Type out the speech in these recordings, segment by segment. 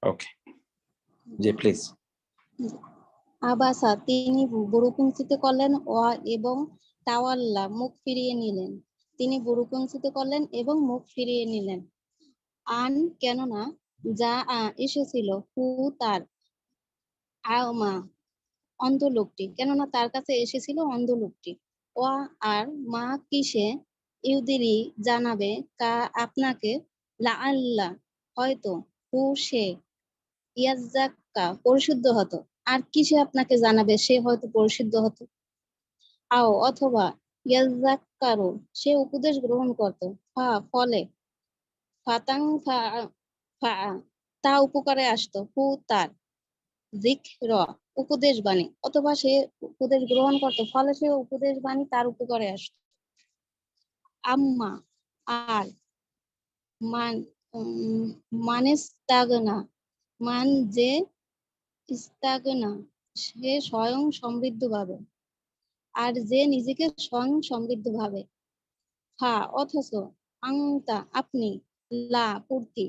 ওকে, জি please. আবাসা তিনি বুরুকুঞ্চিত করলেন, ওয়া এবং তাওয়াল্লা মুখ ফিরিয়ে নিলেন। তিনি বুরুকুঞ্চিত করলেন এবং মুখ ফিরিয়ে নিলেন। আন কেননা যা এসেছিল হু তার আমা অন্ধ লোকটি, কেননা তার কাছে এসেছিল অন্ধ লোকটি। ওয়া আর মা কিসে ইউদিরি জানাবে কা আপনাকে, লাআল্লা হয়তো, হু সে ইয়াজ্জাক্কা পরিশুদ্ধ হতো। আর কিসে আপনাকে জানাবে সে হয়তো পরিশুদ্ধ হতো। আও অথবা ইয়াজ্জাক্কারু সে উপদেশ গ্রহণ করত। ফলে ফাতাং ফা তা উপকারে আসতো, হু তার যিকর উপদেশ বাণী, অথবা সে উপদেশ গ্রহণ করত ফলে সে উপদেশ বাণী তার উপকারে আসতো। আম্মা আর মান মানেস্তাগনা মান যে ইস্তাগনা সে স্বয়ং সমৃদ্ধ ভাবে, আর যে নিজেকে স্বয়ং সমৃদ্ধ ভাবে। অথচ আংতা আপনি, লা পূর্তি,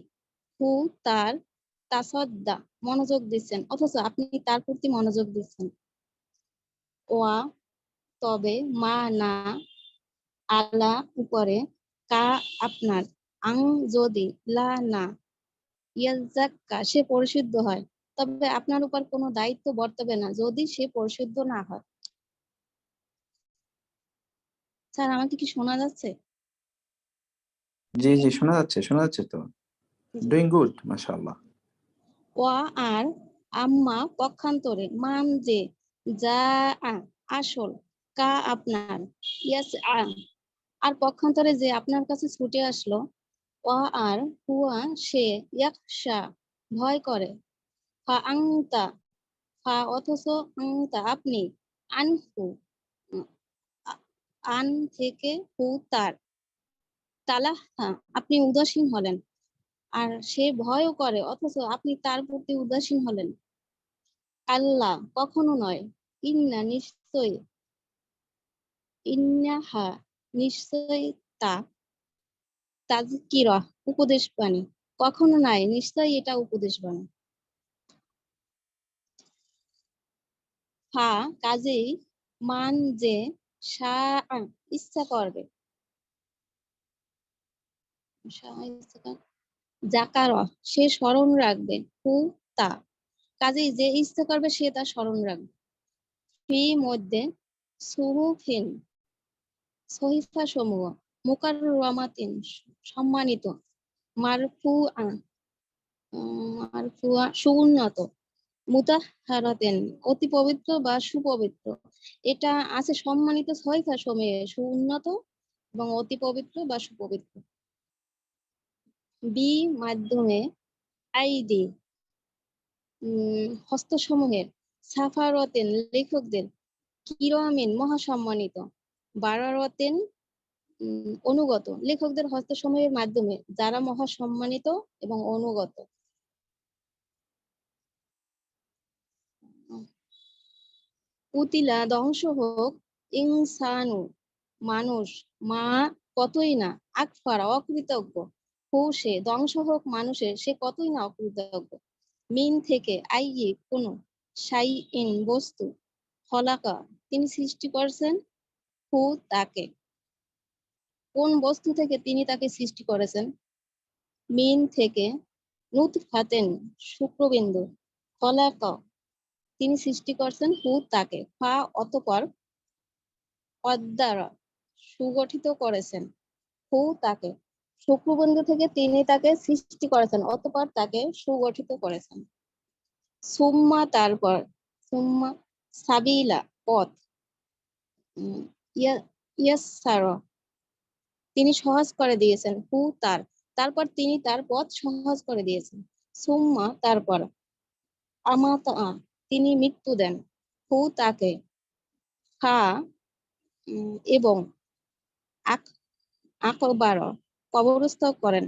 হু তার তাসাদ্দা মনোযোগ দিচ্ছেন, অথচ আপনি তার প্রতি মনোযোগ দিচ্ছেন। ওয়া তবে মা না আলা উপরে, কা আপনার, আং যদি, লা না ইয়াজ্জাক্কা সে পরিশুদ্ধ হয়, তবে আপনার উপর কোনো দায়িত্ব বর্তাবে না যদি সে পরিশুদ্ধ না হয়। স্যার আমাকে কি শোনা যাচ্ছে? জি জি শোনা যাচ্ছে তো, ডুইং গুড মাশাআল্লাহ। ওয়া আর আম্মা পক্ষান্তরে, মান যে, যা আসল, কা আপনার, ইয়াস আর পক্ষান্তরে যে আপনার কাছে ছুটে আসলো, ওয়া আর হুয়া সে, ইয়াকশা ভয় করে, আংতা অথচ আংতা আপনি, আনহু আন থেকে, হু তার, তালাহা আপনি উদাসীন হলেন। আর সে ভয়ও করে অথচ আপনি তার প্রতি উদাসীন হলেন। আল্লাহ কখনো নয়, ইন্না নিশ্চয়ই, ইন্নাহা নিশ্চয়ই, তা তাযকিরা উপদেশ বাণী, কখনো নাই নিশ্চয়ই এটা উপদেশ বাণী। কাজেই মান যে ইচ্ছা করবে, জাকার সে স্মরণ রাখবে, হু তা কাজেই যে ইচ্ছা করবে সে তা স্মরণ রাখবে। ফি মধ্যে সুহুফিন সহিফা সমূহ, মুকাররমাতিন সম্মানিত, মারফুআ মারফুআ সুউন্নত, মুতাহহারাতিন অতি পবিত্র বা সুপবিত্র। এটা আছে সম্মানিত সহিফা সমূহে, সুউন্নত এবং অতি পবিত্র বা সুপবিত্র। বি মাধ্যমে, আইডি হস্তসমূহের, সাফারতেন লেখকদের, কিরামিন মহাসম্মানিত, বারারতেন অনুগত লেখকদের হস্তসমূহের মাধ্যমে যারা মহাসম্মানিত এবং অনুগত। উতিলা ধ্বংস হোক, ইনসানু মানুষ, মা কতই না, আকফারা অকৃতজ্ঞ, হু সে ধ্বংস হোক মানুষের সে কতই না অকৃতজ্ঞ, মিন থেকে, আইয়ে কোন, সাই ইন বস্তু, খলাকা তিনি সৃষ্টি করছেন, হু তাকে কোন বস্তু থেকে তিনি তাকে সৃষ্টি করেছেন, মিন থেকে, নুতফাতেন শুক্রবিন্দু, খলাকা তিনি সৃষ্টি করছেন, হু তাকে, অতঃপর, অদ্দারা সুগঠিত করেছেন, হু তাকে শুক্রবিন্দু থেকে তিনি তাকে সৃষ্টি করেছেন, অতঃপর তাকে সুগঠিত করেছেন। সুম্মা তারপর, সুম্মা সাবিলা পথ, ইয়াসারা তিনি সহজ করে দিয়েছেন, হু তার তারপর তিনি তার পথ সহজ করে দিয়েছেন। সুম্মা তারপর, আমাতা তিনি মৃত্যু দেন, হু তাকে, খা এবং আকবার কবরস্থ করেন,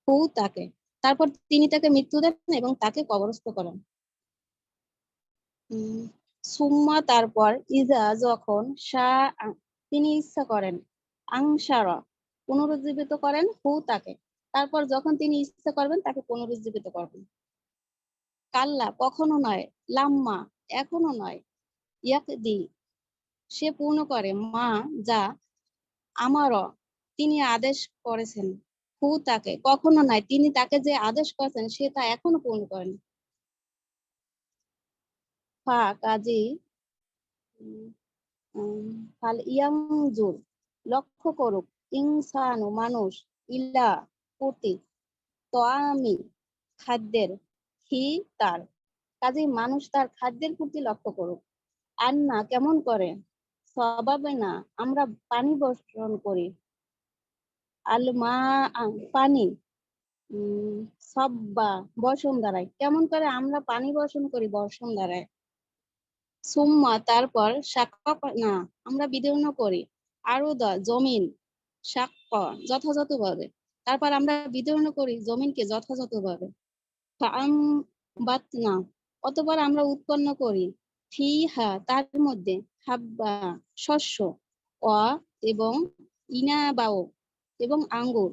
হু তাকে তারপর তিনি তাকে মৃত্যু দেন এবং তাকে কবরস্থ করেন। সুম্মা তারপর, ইজা যখন, তিনি ইচ্ছা করেন, আংসারা পুনরুজ্জীবিত করেন, হু তাকে তারপর যখন তিনি ইচ্ছা করবেন তাকে পুনরুজ্জীবিত করবেন। কাল্লা কখনো নয়, লাম্মা এখনো নয়, ইয়াকদি সে পূর্ণ করে, মা যা আমারও তিনি আদেশ করেছেন, হু তাকে কখনো নয়, তিনি তাকে যে আদেশ করেছেন সে তা এখনো পূর্ণ করেন। ফা কাজী ফাল ইয়ানজুর লক্ষ্য করুক, ইনসানু মানুষ, ইল্লা প্রতি, তোয়ামি খাদ্যের, হি তার, কাজেই মানুষ তার খাদ্যের প্রতি লক্ষ্য করুক। আন্না কেমন করে, স্বভাবে না আমরা পানি বর্ষণ করি, আল মা পানি, সব্বা বর্ষণ দ্বারায়, কেমন করে আমরা পানি বর্ষণ করি বর্ষণ দ্বারায়। সুম্মা তারপর সাক্ক না আমরা বিদীর্ণ করি, আরো জমিন, সাক্ক যথাযথভাবে, তারপর আমরা বিদীর্ণ করি জমিনকে যথাযথভাবে। বাতনা অতঃপর আমরা উৎপন্ন করি, ফিহা তার মধ্যে, হাব্বা শস্য, অ এবং ইনাবাও এবং আঙ্গুর,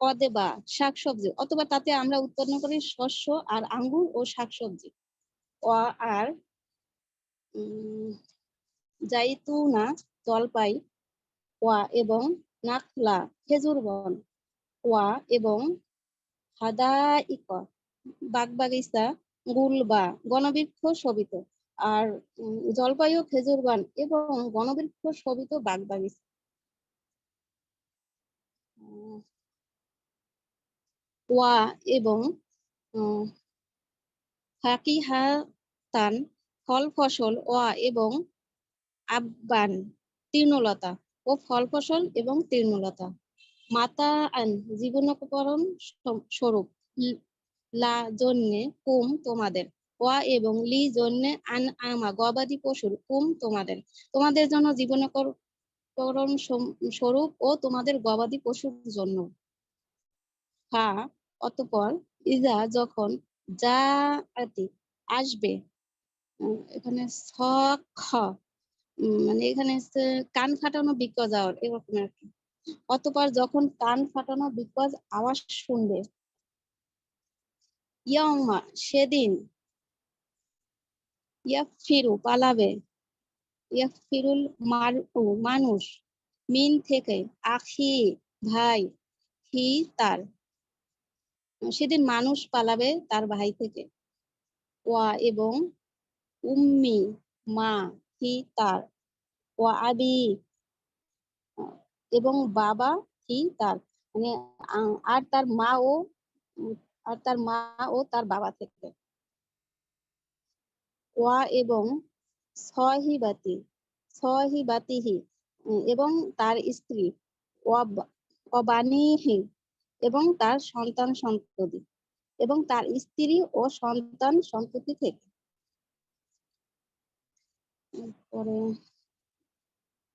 কদেবা শাকসবজি, অথবা তাতে আমরা উৎপন্ন করি শস্য আর আঙ্গুর ও শাকসবজি। অ আর জাইতুনা জলপাই, ওয়া এবং নাখলা খেজুর বন, ওয়া এবং হাদাইক বাগবাগিচা, গুলবা গণবৃক্ষ শোভিত, আর জলপাই ও খেজুর বন এবং গণবৃক্ষ শোভিত বাগবাগিচা। ওয়া এবং ফাকিহাতান ফল ফসল, ওয়া এবং আব্বান তৃণলতা ও ফল ফসল এবং তৃণলতা। মাতা আন জীবনোপকরণ স্বরূপ, লা জন্যে কুম তোমাদের, ওয়া এবং লি জন্যে আন আমা গবাদি পশুর, কুম তোমাদের, তোমাদের জন্য জীবনোপকরণ স্বরূপ ও তোমাদের গবাদি পশুর জন্য। হা অতঃপর, ইজা যখন, যা আসবে, এখানে স খ মানে এখানে কান ফাটানো বিকজ আওয়ার এরকম আর কি। অতঃপর যখন কান ফাটানো বিকজ আওয়াজ শুনবে, ইয়াউমা সেদিন, ইয়াকফিরু পালাবে, ইয়াকফিরুল মারউ মানুষ, মিন থেকে, আখি ভাই, হি তার, সেদিন মানুষ পালাবে তার ভাই থেকে। ওয়া এবং উম্মি মা, হি তার, ওয়া আবি এবং বাবা, হি তার, মানে আর তার মা ও তার বাবা থেকে। ওয়া এবং সহিবাতিহি এবং তার স্ত্রী, অবানিহি এবং তার সন্তান সন্ততি, এবং তার স্ত্রী ও সন্তান সন্ততি থেকে। পরে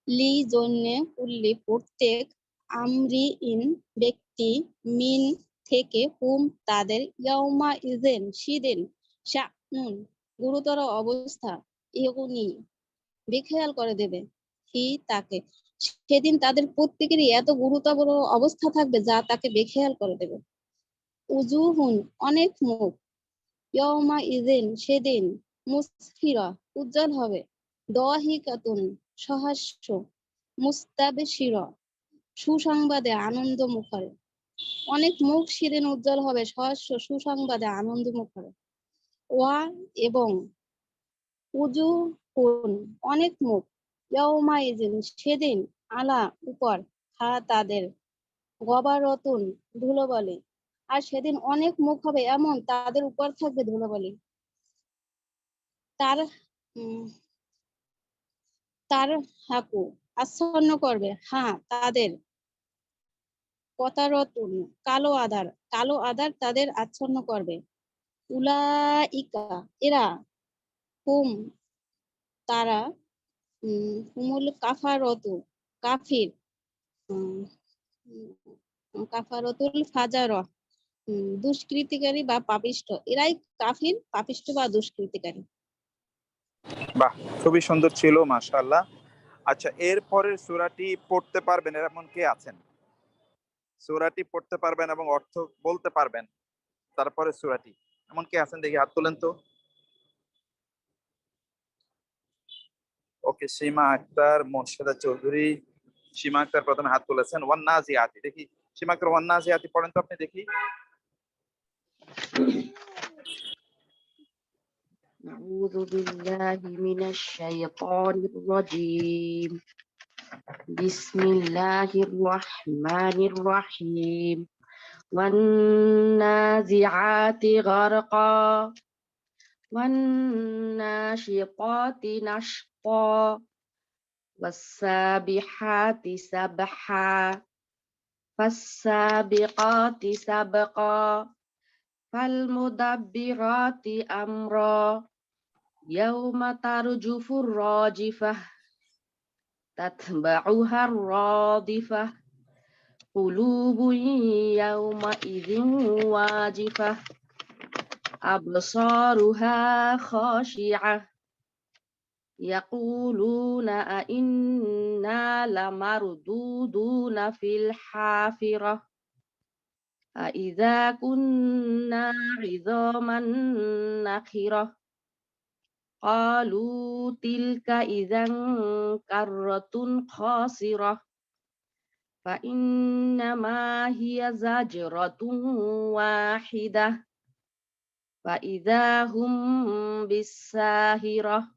লি জন্যে কুল্লি প্রত্যেক, আমরি ইন ব্যক্তি, মিন থেকে, হুম তাদের, ইয়াউমা ইজেন সেদিন, শানুন গুরুতর অবস্থা, ইগুনি বেখেয়াল করে দেবে, হি তাকে, সেদিন তাদের প্রত্যেকেরই এত গুরুতর অবস্থা থাকবে যা তাকে বেখেয়াল করে দেবে। উজুহুন অনেক মুখ, ইয়াউমা ইজেন সেদিন, মুসফিরা উজ্জ্বল হবে, দহিকাতুন সহাস্য, মুস্তাবশিরা সুসংবাদে আনন্দ মুখরে, অনেক মুখ সেদিন উজ্জ্বল হবে সহাস্য সুসংবাদে আনন্দ মুখরে। ওয়া এবং উজুহুন অনেক মুখ, ইয়াউমা ইজিন সেদিন, আলা উপর, হা তাদের, গবারতুন ধুলোবালি, আর সেদিন অনেক মুখ হবে এমন তাদের উপর থাকবে ধুলোবালি। তার তার হাকু আচ্ছন্ন করবে, হ্যাঁ তাদের, কতারতুন কালো আধার তাদের আচ্ছন্ন করবে। উলাইকা এরা, হুম তারা, হুমুল কাফারতু কাফির, কাফারতুল ফাজার দুষ্কৃতিকারী বা পাপিষ্ঠ, এরাই কাফির, পাপিষ্ঠ বা দুষ্কৃতিকারী। বাহ, খুবই সুন্দর ছিল, মাশাআল্লাহ। আচ্ছা, এর পরের সূরাটি পড়তে পারবেন এমন কে আছেন? সূরাটি পড়তে পারবেন এবং অর্থ বলতে পারবেন তারপরে সূরাটি। এমন কে আছেন দেখি, হাত তোলেন তো। ওকে, সীমা আক্তার, মোর্শেদা চৌধুরী। সীমা আক্তার প্রথমে হাত তুলেছেন। ওয়ান নাজিয়াতি, দেখি সীমা আক্তার ওয়ান নাজিয়াতি পড়েন তো আপনি দেখি। أعوذ بالله من الشيطان الرجيم بسم الله الرحمن الرحيم والنازعات غرقا والناشطات نشطا والسابحات سبحا فالسابقات سبقا فالمدبرات أمرا يوم ترجف الراجفة تتبعها الرادفة قلوب يومئذ واجفة أبصارها خاشعة يقولون أئنا لمردودون في الحافرة أإذا كنا عظاما نخرة قالوا تلك إذا كرة خاسرة فإنما هي زجرة واحدة فإذا هم بالساهرة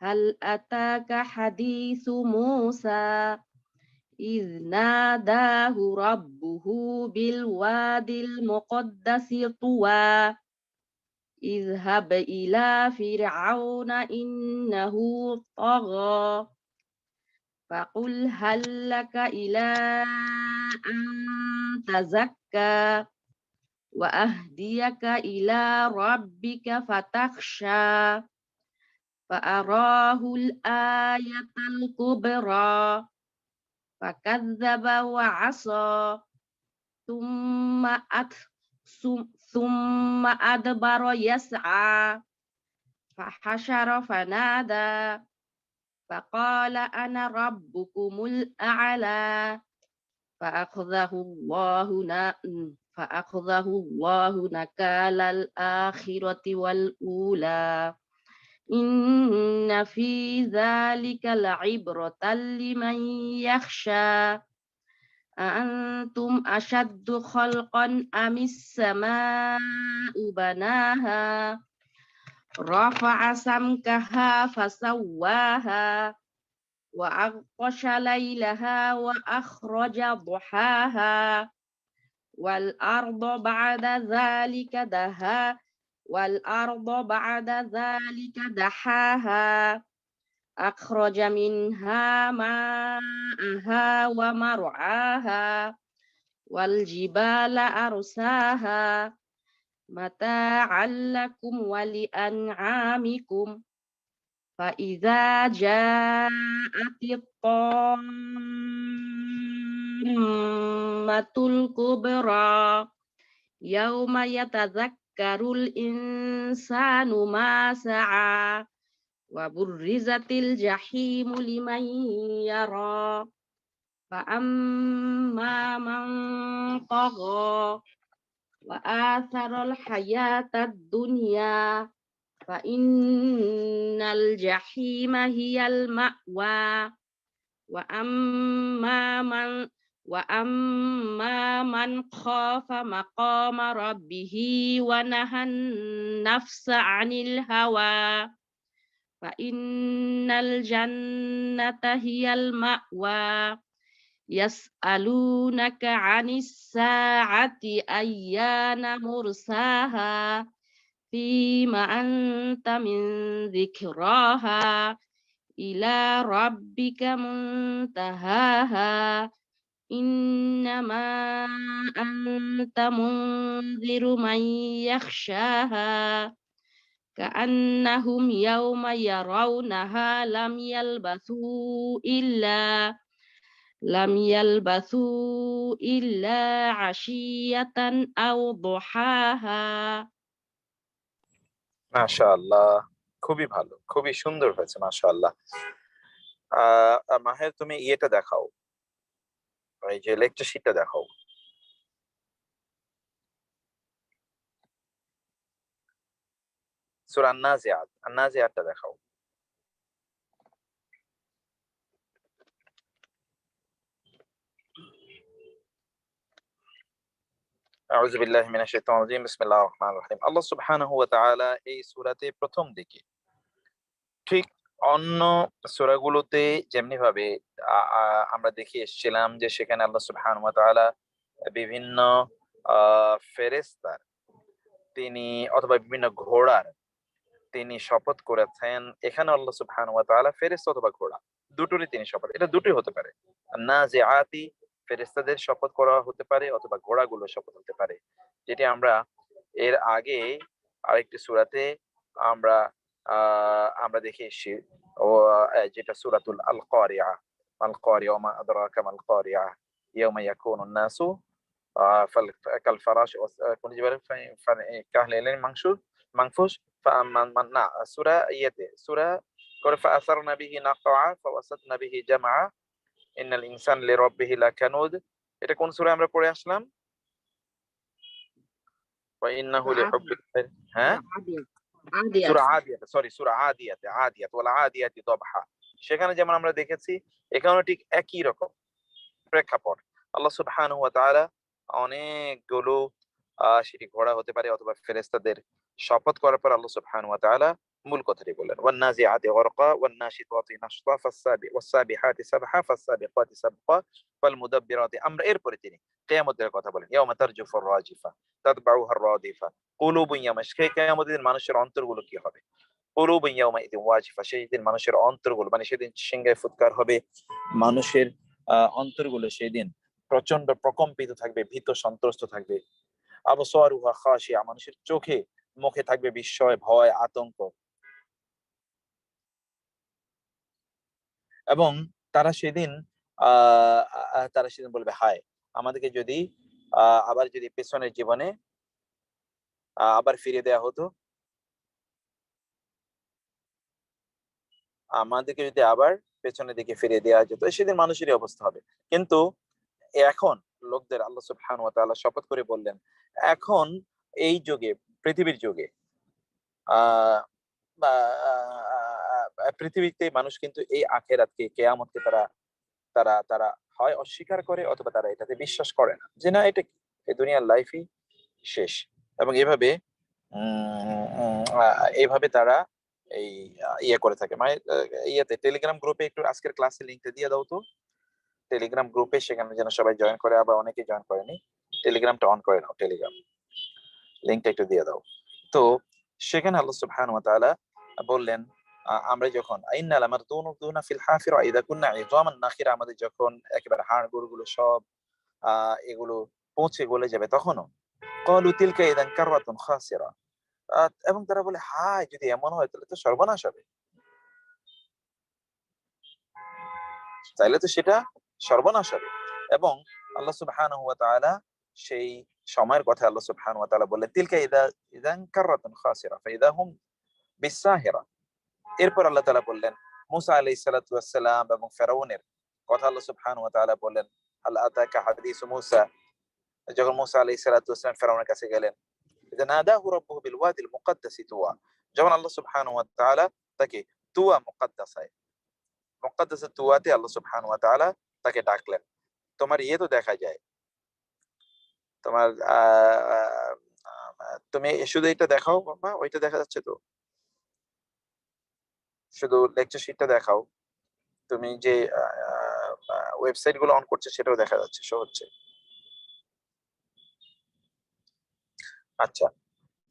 هل أتاك حديث موسى إذ ناداه ربه بالوادي المقدس طوى اذهب إلى فرعون إنه طغى فقل هل لك إلى أن تزكى وأهديك إلى ربك فتخشى فأراه الآية الكبرى فكذب وعصى ثم أدبر يسعى فحشر فنادى فقال أنا ربكم الأعلى فأخذه الله نكال الآخرة والأولى إن في ذلك لعبرة لمن يخشى أأنتم أشد خلقا أم السماء بناها رفع سمكها فسواها وأغطش ليلها وأخرج ضحاها والأرض بعد ذلك دحاها أخرج منها ماءها ومرعاها والجبال أرساها متاعا لكم ولأنعامكم فإذا جاءت الطامة الكبرى يوم يتذكر الإنسان ما سعى وبرزت الجحيم لمن يرى فأما من طغى وآثر الحياة الدنيا فإن الجحيم هي المأوى وأما من خاف مقام ربه ونهى النفس عن الهوى فإن الجنة هي المأوى يسألونك عن الساعة أيان مرساها فيما أنت من ذكراها إلى ربك منتهاها إنما أنت منذر من يخشاها كأنهم يوم يرونها لم يلبثوا إلا عشية أو ضحاها মাশাআল্লাহ, খুবই ভালো, খুবই সুন্দর হয়েছে মাশাআল্লাহ। মাহের তুমি ইয়েটা দেখাও, এই যে লেকচার শিটটা দেখাও। সূরা আন-নাজিআত, আন-নাজিআতটা দেখাও। আউযু বিল্লাহি মিনাশ শাইতানির রাজীম। বিসমিল্লাহির রহমানির রহিম। আল্লাহ সুবহানাহু ওয়া তাআলা এই সূরাতে প্রথম দিকে ঠিক অন্য সূরাগুলোতে যেমনি ভাবে আমরা দেখে এসেছিলাম যে সেখানে আল্লাহ সুবহানাহু ওয়া তাআলা বিভিন্ন ফেরেশতার তিনি অথবা বিভিন্ন ঘোড়ার তিনি শপথ করেছেন, এখানে আল্লাহ সুবহানাহু ওয়া তাআলা ফেরেশতা অথবা ঘোড়া দুটোরই তিনি শপথ, এটা দুটোই হতে পারে। নাজিআতি ফেরেশতাদের শপথ করা হতে পারে অথবা ঘোড়াগুলো শপথ হতে পারে, যেটি আমরা এর আগে আরেকটি সূরাতে আমরা আমরা দেখে এসেছি, ও যেটা সূরাতুল আল কারিআ, আল কারিআ ওয়া মা আদরাকা মাল কারিআ ইয়াওমা ইয়াকুনুন নাসু কাল ফারাশ কোন জিবারে কাহলিল মানফুস না সূরা ইয়েতে সূরা করে ফাআসারনা বিহি নাকআ ফাওয়াসাতনা বিহি জামআ ইন্নাল ইনসানা লিরাব্বিহি লাকানুদ। এটা কোন সূরা আমরা পড়ে আসলাম? ওয়া ইন্নাহু লিহুব্বিল খায়র, হ্যাঁ সূরা আদিয়াত, সরি সূরা আদিয়াত, আদিয়াত ওয়াল আদিয়াতি দাবহা। সেখানে যেমন আমরা দেখেছি এখানেও ঠিক একই রকম প্রেক্ষাপট। আল্লাহ সুবহানাহু ওয়া তাআলা অনেকগুলো সেটি ঘোড়া হতে পারে অথবা ফেরেশতাদের শপথ করার পর আল্লাহ সুবহানাহু ওয়া তাআলা মূল কথাটি বললেন, ওয়ান নাজিআতি গরকা ওয়ান নাশিতাতি নাশতা ফাসসাবিহাতি সাবহা ফাসসাবিকাতি সাবকা ফাল মুদাব্বিরাতি আমরা। এরপরে তিনি কিয়ামতের কথা বলেন, ইয়াউমা তারজুফুর রাজিফা তাতবাউহার রাদিফা কুলুবুন ইয়াউমা, সেই কিয়ামতের দিন মানুষের অন্তরগুলো কি হবে? কুলুবুন ইয়াউমা ইযিন ওয়াজিফা, সেই দিন মানুষের অন্তরগুলো মানে সেদিন সিংহায় ফুৎকার হবে, মানুষের অন্তরগুলো সেদিন প্রচন্ড প্রকম্পিত থাকবে, ভীত সন্ত্রস্ত থাকবে। আবসারুহা খাশিয়া, মানুষের চোখে মুখে থাকবে বিস্ময়, ভয়, আতঙ্ক। এবং তারা সেদিন বলবে, হায় আমাদেরকে যদি আবার যদি পেছনের জীবনে আবার ফিরে দেয়া হতো, আমাদেরকে যদি আবার পেছনের দিকে ফিরে দেওয়া যেত, সেদিন মানুষেরই অবস্থা হবে। কিন্তু এখন লোকদের আল্লাহ সুবহানাহু ওয়া তাআলা শপথ করে বললেন, এখন এই যুগে, পৃথিবীর যুগে পৃথিবীতে মানুষ কিন্তু এই আখিরাতকে, কিয়ামতকে তারা তারা তারা হয় অস্বীকার করে অথবা তারা এটাতে বিশ্বাস করে না, যে না এটা এই দুনিয়ার লাইফই শেষ। এবং এভাবে এইভাবে তারা এই ইয়ে করে থাকে, মানে ইয়েতে টেলিগ্রাম গ্রুপে একটু আজকের ক্লাসে লিংকটা দিয়ে দাও তো, টেলিগ্রাম গ্রুপে, সেখানে যেন সবাই জয়েন করে, আবার অনেকে জয়েন করেনি, টেলিগ্রামটা অন করে নাও, টেলিগ্রাম লিংকটা একটু দিয়ে দাও। তো সেখানে আল্লাহ সুবহানাহু ওয়া তাআলা বললেন, আমরা যখন আইন্না লামারদুনা ফিল হাফিরা ইযা কুননা ইযামান নাখিরা, আমাদের যখন একেবারে হাড় গোড়গুলো সব এগুলো পচে গলে যাবে, তখনও ক্বালু তিলকা ইযান কাররাতুন খাসিরা, এবং তারা বলে, হায় যদি এমন হয় তাহলে তো সর্বনাশ হবে, তাইলে তো সেটা সর্বনাশ হবে। এবং আল্লাহ সুবহানাহু ওয়া তাআলা সেই সময়ের কথা আল্লাহ সুবহানাহু ওয়া তাআলা বললেন, তিলকা ইযান কাররাতুন খাসিরা ফাইদা হুম বিসাহিরা। এরপর আল্লাহ তাআলা বললেন মুসা আলাইহিস সালাতু ওয়াস সালাম এবং ফেরাউনের কথা আল্লাহ সুবহানাহু ওয়া তাআলা বললেন, হাল আতাকা হাদিসু মুসা, যখন মুসা আলাইহিস সালাতু ওয়াস সালাম ফেরাউনের কাছে গেলেন, ইযা নাদাহু রাব্বুহু বিল ওয়াদিল মুকাদ্দাসি তুওয়া, যখন আল্লাহ সুবহানাহু ওয়া তাআলা তাকে তুওয়া মুকাদ্দাস তুওয়াতে আল্লাহ সুবহানাহু ওয়া তাআলা তাকে ডাকলেন। তোমার ইয়ে তো দেখা যায়, তোমার তুমি শুধু এটা দেখাও বাবা, ওইটা দেখা যাচ্ছে তো, শুধু লেকচার শিটটা দেখাও, তুমি যে ওয়েবসাইট গুলো অন করছে সেটাও দেখা যাচ্ছে, শো হচ্ছে। আচ্ছা,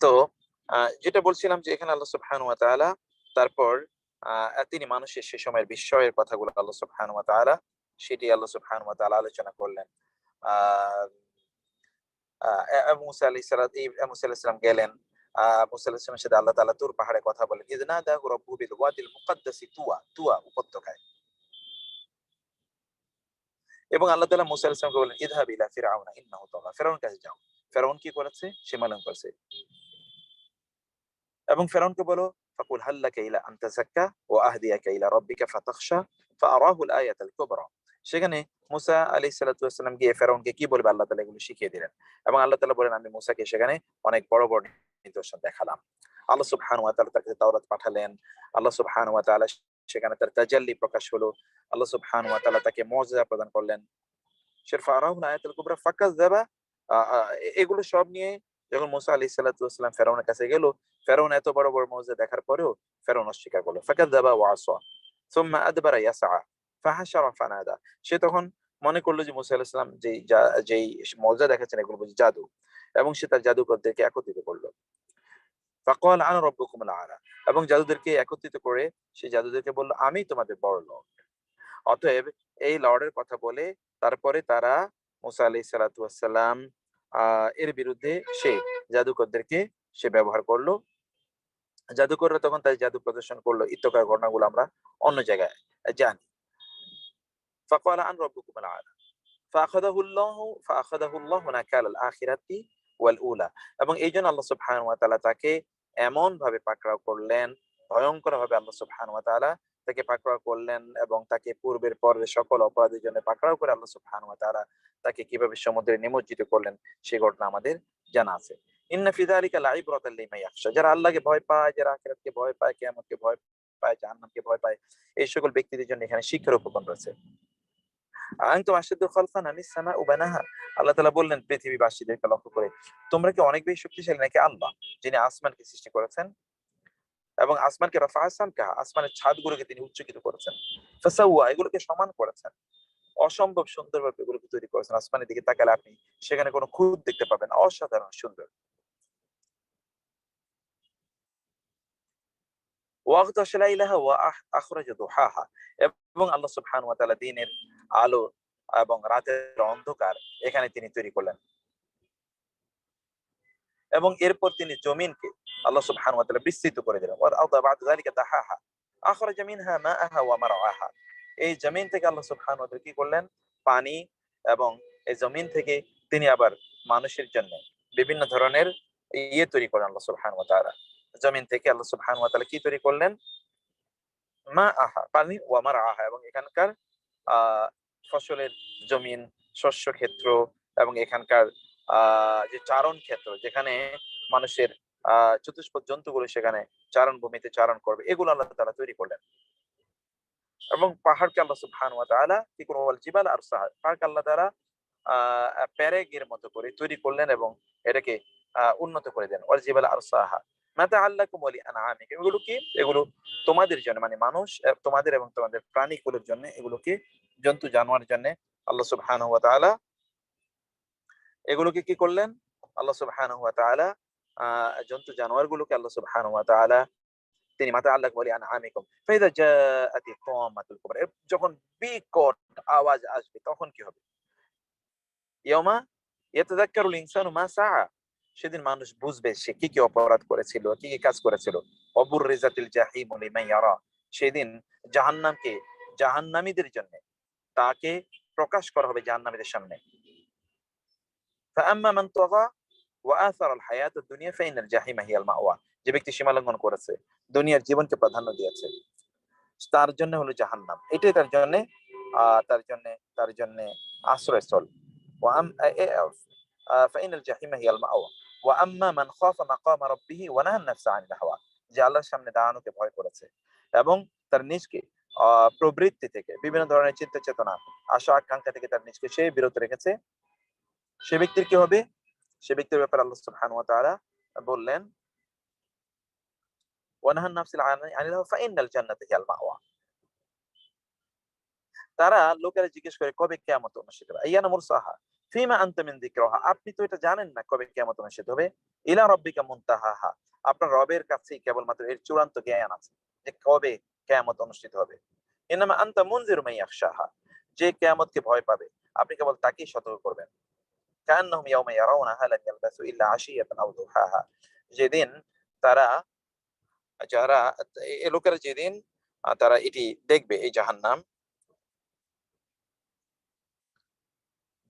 তো যেটা বলছিলাম যে এখানে আল্লাহ সুবহানাহু ওয়া তাআলা তারপর তিনি মানুষের সে সময়ের বিস্ময়ের কথাগুলো আল্লাহ সুবহানাহু ওয়া তাআলা সেটি আল্লাহ সুবহানাহু ওয়া তাআলা আলোচনা করলেন। মুসা আলাইহিস সালাম গেলেন, মুসা আলাইহিস সালামের সাথে আল্লাহ তাআলা তুর পাহাড়ে কথা বলেন, ইয নাদাহু রাব্বুহু বিল ওয়াদিল মুকাদ্দাসি তুওয়া উপত্যকায়। এবং আল্লাহ তাআলা মুসা আলাইহিস সালামকে বলেন, ইযহাব ইলা ফিরআউনা ইন্নাহু তাগা, ফেরাউনের কাছে যাও, ফেরাউন কি করেছে, সীমালঙ্ঘন করেছে। এবং ফেরাউনকে বলো, ফাকুল হাল লাকা ইলা আন তাযাক্কা ওয়া আহদিয়াকা ইলা রাব্বিকা ফাতাখশা ফাআরাহু আল আয়াতাল কুবরা, সেখানে মুসা আলাইহিস সালাতু ওয়াস সালাম গিয়ে ফেরাউনকে কি বলবে আল্লাহ তাআলা এগুলো শিখিয়ে দিলেন। এবং আল্লাহ তাআলা বলেন আমি মুসাকে সেখানে অনেক বড় বড় নিদর্শন দেখালাম। আল্লাহ সুবহানাহু ওয়া তাআলা তার কাছে তাওরাত পাঠালেন। আল্লাহ সুবহানাহু ওয়া তাআলা সেখানে তার তাজাল্লি প্রকাশ হলো। আল্লাহ সুবহানাহু ওয়া তাআলা তাকে মুজিজা প্রদান করলেন। ফারাউন আয়াতুল কুবরা ফাকাযাবা। এগুলো সব নিয়ে যখন মুসা আলাইহিস সালাতু ওয়াস সালাম ফেরাউনের কাছে গেল, ফেরাউন এত বড় বড় মুজিজা দেখার পরেও ফেরাউন অস্বীকার করলো। ফাকাযাবা ওয়া আসা সুম্মা আদবারা ইয়াসআ ফাহাশারা ফানাদা। সে তখন মনে করলো যে মুসা আলাইহিস সালাম যেই মুজিজা দেখাচ্ছেন এগুলো বুঝি জাদু, এবং সে তার জাদুকরদেরকে একত্রিত করলো। ফাকাল আনা রাব্বুকুমুল আ'লা। এবং জাদুদেরকে একত্রিত করে সে জাদুদেরকে বলল আমি তোমাদের বড় লর্ড। অতএব এই লর্ডের কথা বলে তারপরে তারা মুসা আলাইহিস সালাতু ওয়াস সালাম এর বিরুদ্ধে সে জাদুকরদেরকে সে ব্যবহার করলো। জাদুকররা তখন তাই জাদু প্রদর্শন করলো। ইত্যকার ঘটনাগুলো আমরা অন্য জায়গায় জানি। ফাকাল আন রাব্বুকুমুল আ'লা ফাআখাযাহুল্লাহু নাকালাল আখিরাতি ওয়াল উলা। এবং এইজন্য আল্লাহ সুবহানাহু ওয়া তাআলা তাকে এমন ভাবে পাকড়াও করলেন, ভয়ঙ্কর ভাবে আল্লাহ সুবহানাহু ওয়া তাআলা তাকে পাকড়াও করলেন, এবং তাকে পূর্বের পরের সকল অপরাধের জন্য পাকড়াও করে আল্লাহ সুবহানাহু ওয়া তাআলা তাকে কিভাবে সমুদ্রে নিমজ্জিত করলেন সেই ঘটনা আমাদের জানা আছে। ইন্না ফি যালিকা লাইব্রাতাল লিমান ইয়াখশা। যারা আল্লাহকে ভয় পায়, যারা আখিরাতকে ভয় পায়, কিয়ামতকে ভয় পায়, জাহান্নামকে ভয় পায়, এই সকল ব্যক্তিদের জন্য এখানে শিক্ষার উপকরণ রয়েছে। আনতুম আশাদ্দু খালকান আমিস সামাউ বানাহা। আল্লাহ তাআলা বললেন পৃথিবীবাসীদেরকে লক্ষ্য করে, তোমরা কি অনেক বেশি শক্তিশালী নাকি আল্লাহ, যিনি আসমানকে সৃষ্টি করেছেন এবং আসমানকে রাফা'a সামকাহা, আসমানের ছাদগুলোকে তিনি উচ্চকিত করেছেন, ফাসাওয়া, এগুলোকে সমান করেছেন, অসম্ভব সুন্দরভাবে এগুলোকে তৈরি করেছেন। আসমানের দিকে তাকালে আপনি সেখানে কোনো খুঁত দেখতে পাবেন, অসাধারণ সুন্দর। ওয়াগতাশ লাইলাহা ওয়া আখরাজা দুহাহা। এবং আল্লাহ সুবহানাহু ওয়া তাআলা দিনের আলো এবং রাতের অন্ধকার এখানে তিনি তৈরি করলেন। এবং এরপর তিনি জমিনকে আল্লাহ সুবহানাহু ওয়া তাআলা বিস্তৃত করে দিলেন। ওয়াল আরদা বা'দা যালিকা দাহাহা আখরাজা মিনহা মাআহা ওয়া মারআহা। এই জমিন থেকে আল্লাহ সুবহানাহু ওয়া তাআলা কি করলেন? পানি, এবং এই জমিন থেকে তিনি আবার মানুষের জন্য বিভিন্ন ধরনের তৈরি করলেন আল্লাহ সুবহানাহু ওয়া তাআলা। জমিন থেকে আল্লাহ সুবহানাহু ওয়া তাআলা কি তৈরি করলেন? মাআহা, পানি, ওয়া মারআহা, এবং এখানকার ফসলের জমিন, শস্য ক্ষেত্র, এবং এখানকার যে চারণ ক্ষেত্র, যেখানে মানুষের চতুষ্পদ জন্তুগুলো সেখানে চারণ ভূমিতে চারণ করবে, এগুলো আল্লাহ তাআলা তৈরি করলেন। এবং পাহাড়কে আল্লাহ সুবহানাহু ওয়া তাআলা কি করলেন? ওয়াল জিবাল আরসাহা, পাহাড়কে আল্লাহ তাআলা প্যারেগের মতো করে তৈরি করলেন এবং এটাকে উন্নত করে দেন। ওয়াল জিবাল আরসাহা মাতাআল্লাকুম ওয়া লিআনআমিকুম। এগুলো কি? এগুলো তোমাদের জন্য, মানে মানুষ, তোমাদের এবং তোমাদের প্রাণীগুলোর জন্য, এগুলোকে জন্তু জানোয়ারের জন্য আল্লাহ সুবহানাহু ওয়া তাআলা এগুলোকে কি করলেন? আল্লাহ সুবহানাহু ওয়া তাআলা জন্তু জানোয়ারগুলোকে আল্লাহ সুবহানাহু ওয়া তাআলা তিনি মাতাআল্লাকুম ওয়া লিআনআমিকুম ফাইযা জাআতি তাম্মাতুল কুবরা, যখন বিকট আওয়াজ আসবে তখন কি হবে? ইয়াউমা ইয়াতাযাক্কারুল ইনসানু মা সাআ, সেদিন মানুষ বুঝবে সে কি কি অপরাধ করেছিল, কি কি কাজ করেছিল। ওয়াবুররিজাতিল জাহিমু লিমান ইয়ারা, সেদিন জাহান্নামকে জাহান্নামীদের জন্য তাকে প্রকাশ করা হবে জাহান্নামীদের সামনে। ফাআম্মা মান তাগা ওয়া আসারা আল হায়াতাদ দুনিয়া ফাইনাল জাহিমা হিয়াল মাওয়া, যে ব্যক্তি সীমালঙ্ঘন করেছে, দুনিয়ার জীবনকে প্রাধান্য দিয়েছে, তার জন্য হলো জাহান্নাম, এটাই তার জন্য আশ্রয়স্থল। ওয়া আম ফাইনাল জাহিমা হিয়াল মাওয়া ওয়া আম্মা মান খাফা মাকামা রাব্বিহি ওয়া নাহা আন-নাফসা আনিল হাওয়া, যে আল্লাহর সামনে দাঁড়ানোকে ভয় করেছে এবং তার নিজকে প্রবৃত্তি থেকে, বিভিন্ন ধরনের চিন্তা চেতনা, আশা আকাঙ্ক্ষা থেকে তার নিজকে সে বিরত রেখেছে, সে ব্যক্তির কি হবে? সে ব্যক্তির ব্যাপারে আল্লাহ সুবহানাহু ওয়া তাআলা বললেন ওয়া নাহা আন-নাফসা আনিল হাওয়া ফাইনাল জান্নাতা হিয়াল মাওয়া। তারা লোকেরা জিজ্ঞেস করে কবে কিয়ামত অনুষ্ঠিত হবে? আইয়ানা মুরসাহা ফিমা আনতা মিন যিকরাহা, আপনি তো এটা জানেন না কবে কিয়ামত অনুষ্ঠিত হবে। ইলা রাব্বিকা মুনতাহাহা, আপনার রবের কাছেই কেবলমাত্র এর চূড়ান্ত জ্ঞান আছে যে কবে কিয়ামত অনুষ্ঠিত হবে। ইন্নামা আনতা মুনজিরু মান ইয়াখশাহা, যে কিয়ামতকে ভয় পাবে আপনি কেবল তাকেই সতর্ক করবেন। কান্নাহুম ইয়াওমা ইয়ারাউনাহা লাম ইয়ালবাসু ইল্লা আশিয়াতান আও দুহাহা, যেদিন তারা যারা এই লোকেরা যেদিন তারা এটি দেখবে, এই জাহান্নাম,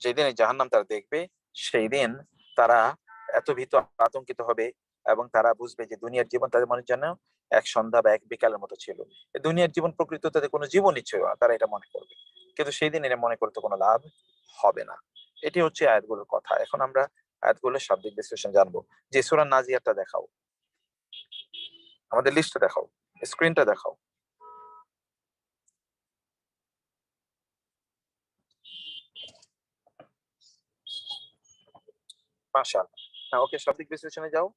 যেদিন এই জাহান্নাম তারা দেখবে, সেই দিন তারা এত ভীত আতঙ্কিত হবে এবং তারা বুঝবে যে দুনিয়ার জীবন তাদের মনের জন্য এক সন্ধ্যা বা এক বিকালের মতো ছিল। এই দুনিয়ার জীবন প্রকৃত তাদের কোনো জীবনই ছিল না, তারা এটা মনে করবে। কিন্তু সেই দিন এটা মনে করতে কোনো লাভ হবে না। এটি হচ্ছে আয়াতগুলোর কথা। এখন আমরা আয়াতগুলোর শাব্দিক বিশ্লেষণ জানবো। যে সূরা নাজিয়াতটা দেখাও, আমাদের লিস্টটা দেখাও, স্ক্রিনটা দেখাও। মাশাআল্লাহ। হ্যাঁ, ওকে, শাব্দিক বিশ্লেষণে যাও।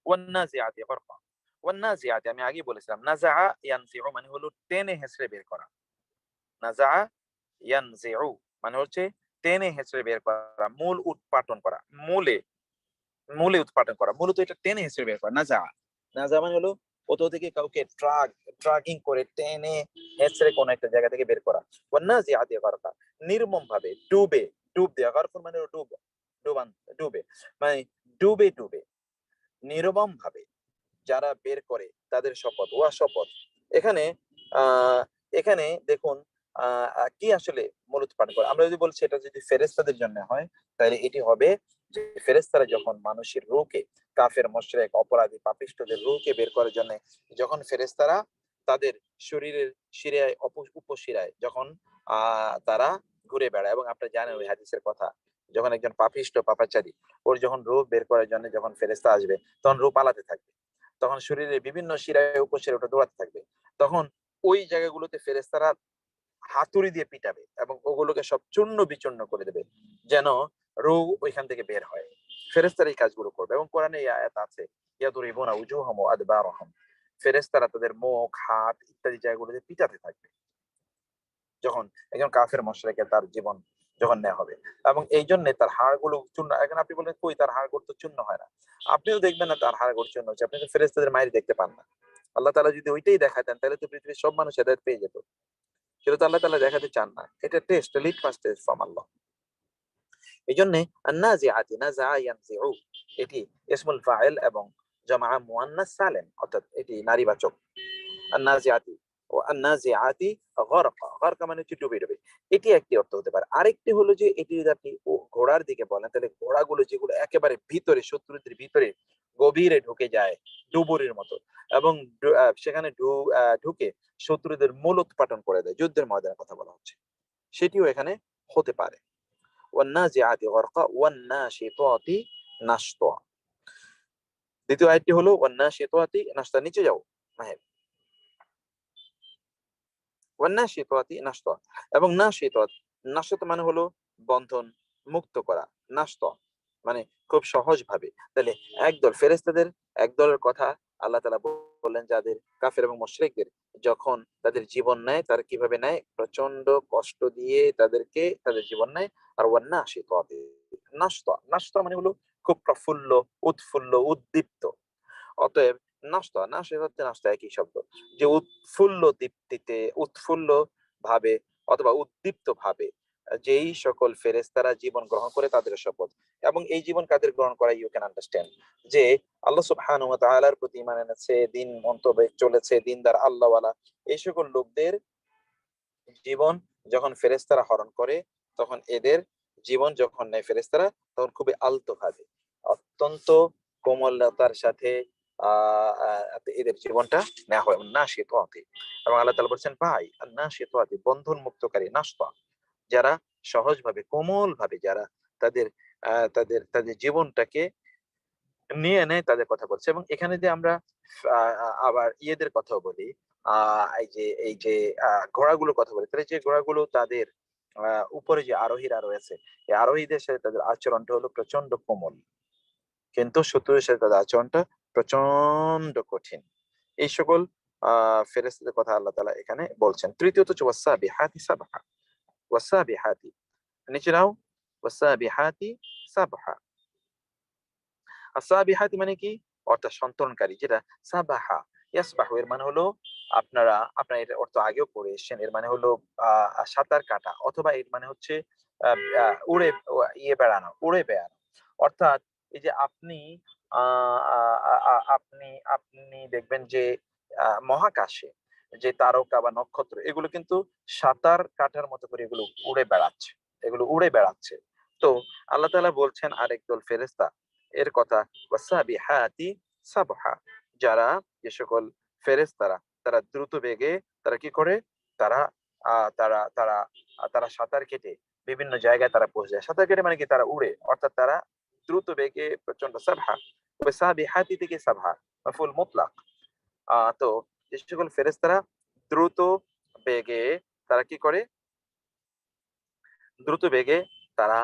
ওয়ান্নাজিআতি গরকা। ওয়ান্নাজিআতি আমি আগেই বলেছিলাম, নাযা ইয়ানজিউ মানে হলো টেনে হেঁচড়ে বের করা। নাযা ইয়ানজিউ মানে হচ্ছে টেনে হেঁচড়ে বের করা, মূল উৎপাটন করা, মূলে উৎপাদন করা। মূলত এটা টেনে হেঁচড়ে বের করা। নাযা, নাযা মানে হলো কোথাও থেকে কাউকে ট্রাগিং করে টেনে হেঁচড়ে কোন একটা জায়গা থেকে বের করা। ওয়ান্নাজিআতি গরকা, নির্মম ভাবে ডুব দেয়া। গরকুন মানে হলো ডুবে, মানে ডুবে নির্মম ভাবে যারা বের করে তাদের শপথ, ওয়া শপথ। এখানে আহ এখানে দেখুন কি আসলে মূল উৎপাদন করে। আমরা যদি বলছি এটা যদি ফেরেশতাদের জন্য হয়, তাহলে এটি হবে যে ফেরেশতারা যখন মানুষের রূহকে, কাফের মুশরিক অপরাধী পাপিষ্ঠদের রূহকে বের করার জন্য যখন ফেরেশতারা তাদের শরীরের শিরায় উপশিরায় যখন তারা ঘুরে বেড়ায়, এবং আপনারা জানেন ওই হাদিসের কথা, যখন একজন পাপিষ্ঠ পাপাচারী ওর যখন রূহ বের করার জন্য যখন ফেরেশতা আসবে, তখন রূহ পালাতে থাকবে, তখন শরীরের বিভিন্ন শিরায় উপশিরায় ওটা দৌড়াতে থাকবে। তখন ওই জায়গাগুলোতে ফেরেশতারা হাতুড়ি দিয়ে পিটাবে এবং ওগুলোকে সব চূর্ণ বিচূর্ণ করে দেবে, যেন রূহ ওইখান থেকে বের হয়। ফেরেশতারা এই কাজগুলো করবে, এবং কোরআনে এই আয়াত আছে, ইয়াদরিবুনা উজুহাহুম ওয়া আদবারহুম। ফেরেশতারা তাদের মুখ, হাত ইত্যাদি জায়গাগুলোতে পিটাতে থাকবে যখন একজন কাফের মুশরিকের তার জীবন যখন নেওয়া হবে, এবং এই জন্য তার হাড়গুলো চূর্ণ। এখন আপনি বলেন কই তার হাড়গুলো তো চূর্ণ হয় না, আপনিও দেখবেন না তার হাড়গুলো চূর্ণ হচ্ছে, আপনি তো ফেরেশতাদের মায়ের দেখতে পান না। আল্লাহ তাআলা যদি ওইটাই দেখাতেন তাহলে তো পৃথিবীর সব মানুষ হেদায়েত পেয়ে যেত। সেটা তো আল্লাহ তাআলা দেখাতে চান না। এটা টেস্ট, লিটমাস টেস্ট ফ্রম আল্লাহ। এই জন্য আন-নাজিআতি নাযা ইয়ানজিউ, এটি ইসমুল ফাইল এবং জামা মুয়ান্নাস সালিম, অর্থাৎ এটি নারীবাচক। আন-নাজিআতি ও আন-নাজিআতি গরকা, গরকা মানে হচ্ছে ডুবে। এটি একটি অর্থ হতে পারে। আরেকটি হলো যে এটি যদি আপনি ঘোড়ার দিকে বলেন, তাহলে ঘোড়াগুলো যেগুলো একেবারে ভিতরে, শত্রুদের ভিতরে গভীরে ঢুকে যায় ডুবুরির মতো, এবং সেখানে ঢুকে শত্রুদের মূল উৎপাটন করে দেয়, যুদ্ধের ময়দানের কথা বলা হচ্ছে, সেটিও এখানে হতে পারে। ওয়ান-নাজিআতি গরকা ওয়ান-নাশিতাতি নাশতা। দ্বিতীয় আয়াতটি হলো ওয়ান-নাশিতাতি নাশতা। নিচে যাও মাহির। ওয়ান-নাশিতাতি নাশতা, এবং নাশিতাত, নাশতা মানে হলো বন্ধন মুক্ত করা, নাশতা মানে খুব সহজ ভাবে। তাহলে একদল ফেরেশতাদের একদলের কথা আল্লাহ তাআলা বললেন, যাদের কাফের এবং মুশরিকদের যখন তাদের জীবন নেয়, তারা কিভাবে নেয়, প্রচন্ড কষ্ট দিয়ে তাদেরকে তাদের জীবন নেয়। আর ওয়ান-নাশিতাতি নাশতা, নাশতা মানে হলো খুব প্রফুল্ল, উৎফুল্ল, উদ্দীপ্ত। অতএব নাশতা, নাশিতাতে নাশতা একই শব্দ। যে উৎফুল্ল দীপ্তিতে, উৎফুল্ল ভাবে অথবা উদ্দীপ্ত ভাবে যেই সকল ফেরেশতারা জীবন গ্রহণ করে তাদের শপথ। এবং এই জীবন কাদের গ্রহণ করা, ইউ ক্যান আন্ডারস্ট্যান্ড, যে আল্লাহ সুবহানাহু ওয়া তাআলার প্রতি ঈমান এনেছে, দিন মন্তব্যে চলেছে, দিনদার আল্লাহওয়ালা, এই সকল লোকদের জীবন যখন ফেরেশতারা হরণ করে, তখন এদের জীবন যখন নেয় ফেরেশতারা, তখন খুবই আলতো ভাবে, অত্যন্ত কোমলতার সাথে এদের জীবনটা নেওয়া হয়। নাশিতাতি, এবং আল্লাহ তাআলা বলেছেন ভাই নাশিতাতি, বন্ধন মুক্তকারী, নাশতা যারা সহজভাবে কোমল ভাবে যারা তাদের তাদের জীবনটাকে নিয়ে নেয়, তাদের কথা বলছে। এবং এখানে যে আমরা আবার ইয়েদের কথাও বলি, এই যে ঘোড়াগুলোর কথা বলি, তাহলে যে ঘোড়াগুলো তাদের উপরে যে আরোহীরা রয়েছে, এই আরোহীদের সাথে তাদের আচরণটা হলো প্রচন্ড কোমল, কিন্তু শত্রুদের সাথে তাদের আচরণটা প্রচন্ড কঠিন। এই সকল ফেরেশতাদের কথা আল্লাহ তাআলা এখানে বলছেন। তৃতীয়ত হচ্ছে ওয়াসাবিহাতি সাবহা। ওয়াসাবিহাতি, নিচে নাও, ওয়াসাবিহাতি সাবহা। আসাবিহাতি মানে কি, অর্থাৎ সন্তরণকারী, যেটা সাবাহা ইয়াসবাহু এর মানে হলো, আপনারা এর অর্থ আগেও পড়ে এসেছেন, এর মানে হলো সাঁতার কাটা, অথবা এর মানে হচ্ছে উড়ে উড়ে বেড়ানো। অর্থাৎ এই যে আপনি আপনি দেখবেন যে মহাকাশে যে তারকা বা নক্ষত্র, এগুলো কিন্তু সাঁতার কাটার মতো করে এগুলো উড়ে বেড়াচ্ছে। তো আল্লাহ তাআলা বলছেন আরেক দল ফেরেশতা এর কথা, ওয়াসাবিহাতি সাবহা, যারা যে সকল ফেরেশতারা তারা দ্রুত বেগে তারা কি করে, তারা তারা তারা তারা সাঁতার কেটে বিভিন্ন জায়গায় তারা পৌঁছে যায়। সাঁতার কেটে মানে কি, তারা উড়ে, অর্থাৎ তারা দ্রুত বেগে প্রচন্ড সাবহা, সাবিহাতি থেকে সাবহা মাফউল মুতলাক। তো যে সকল ফেরেশতারা দ্রুত বেগে তারা কি করে, দ্রুত বেগে তারা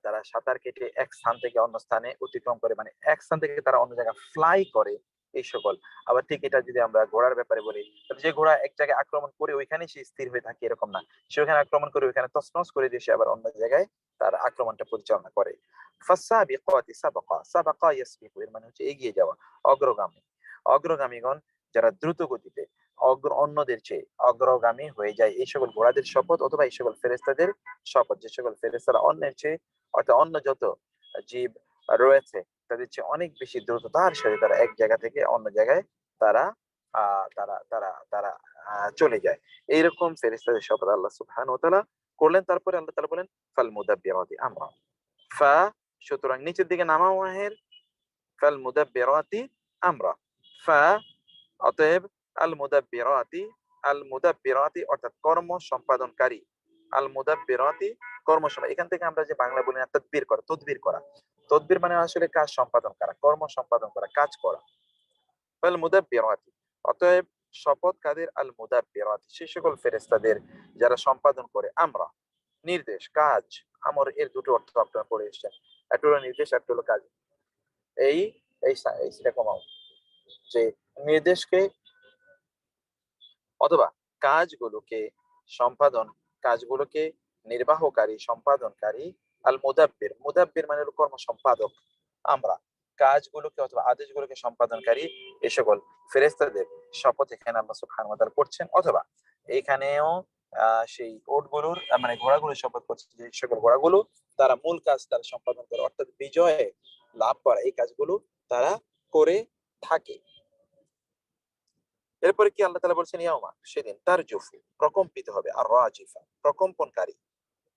তারা সাঁতার কেটে এক স্থান থেকে অন্য স্থানে অতিক্রম করে, মানে এক স্থান থেকে তারা অন্য জায়গায় ফ্লাই করে এই সকল। আবার ঠিক এটা যদি আমরা ঘোড়ার ব্যাপারে বলি, তাহলে যে ঘোড়া এক জায়গায় আক্রমণ করে ওইখানে সে স্থির হয়ে থাকে এরকম না, সে ওখানে আক্রমণ করে ওইখানে তছনছ করে দিয়ে সে আবার অন্য জায়গায় তার আক্রমণটা পরিচালনা করে। ফাসাবিকাতি সাবাকা, সাবাকা ইয়াসবিকু এর মানে হচ্ছে এগিয়ে যাওয়া, অগ্রগামী। অগ্রগামীগণ যারা দ্রুত গতিতে অন্যদের চেয়ে অগ্রগামী হয়ে যায়, এই সকল ঘোড়াদের শপথ অথবা এই সকল ফেরেশতাদের শপথ, যে সকল ফেরেশতারা অন্যের চেয়ে, অর্থাৎ অন্য যত জীব রয়েছে তাদের চেয়ে অনেক বেশি দ্রুততার সাথে তারা এক জায়গা থেকে অন্য জায়গায় তারা তারা তারা তারা চলে যায়। এইরকম ফেরেশতাদের শপথ আল্লাহ সুবহানাহু ওয়া তাআলা করলেন। তারপরে আল্লাহ তাআলা বলেন ফাল মুদাব্বিরাতি আমরা, ফা সুতরাং নিচের দিকে নামা ওয়াহের, ফাল মুদাব্বিরাতি আমরা, ফা অতএব আল মুদাব্বিরাতি, আল মুদাব্বিরাতি অর্থাৎ কর্ম সম্পাদনকারী, আল মুদাব্বিরাতি কর্ম সম্পাদন। এখান থেকে আমরা যে বাংলা বলি না তাদবীর করা, তদবির করা, তদবির মানে আসলে কাজ সম্পাদন করা, কর্ম সম্পাদন করা, কাজ করা। আল মুদাব্বিরাতি অতএব শপথ কাদের, আল মুদাব্বিরাতি সেই সকল ফেরেশতাদের যারা সম্পাদন করে আমরা, নির্দেশ কাজ। আমর এর দুটো অর্থ আপনারা পড়ে এসেছেন, একটা হলো নির্দেশ, একটা হলো কাজ। এই এই সেটা কমাও, যে নির্দেশকে অথবা কাজগুলোকে সম্পাদন, কাজগুলোকে নির্বাহকারী, সম্পাদনকারী। আল মুদাব্বির, মুদাব্বির মানে হলো কর্ম সম্পাদক। আমরা কাজগুলোকে অথবা আদেশগুলোকে সম্পাদনকারী এই সকল ফেরেশতাদের শপথ এখানে আল্লাহ সুবহানাহু ওয়া তাআলা করছেন। অথবা এখানেও সেই ওটগুলোর মানে ঘোড়াগুলোর শপথ করছে, যে সকল ঘোড়াগুলো তারা মূল কাজ তারা সম্পাদন করে, অর্থাৎ বিজয়ে লাভ করা এই কাজগুলো তারা করে থাকে। এরপরে কি আল্লাহ তাআলা বলছেন ইয়াউমা সেদিন, তার জুফু প্রকম্পিত হবে, আর রাজিফা প্রকম্পনকারী,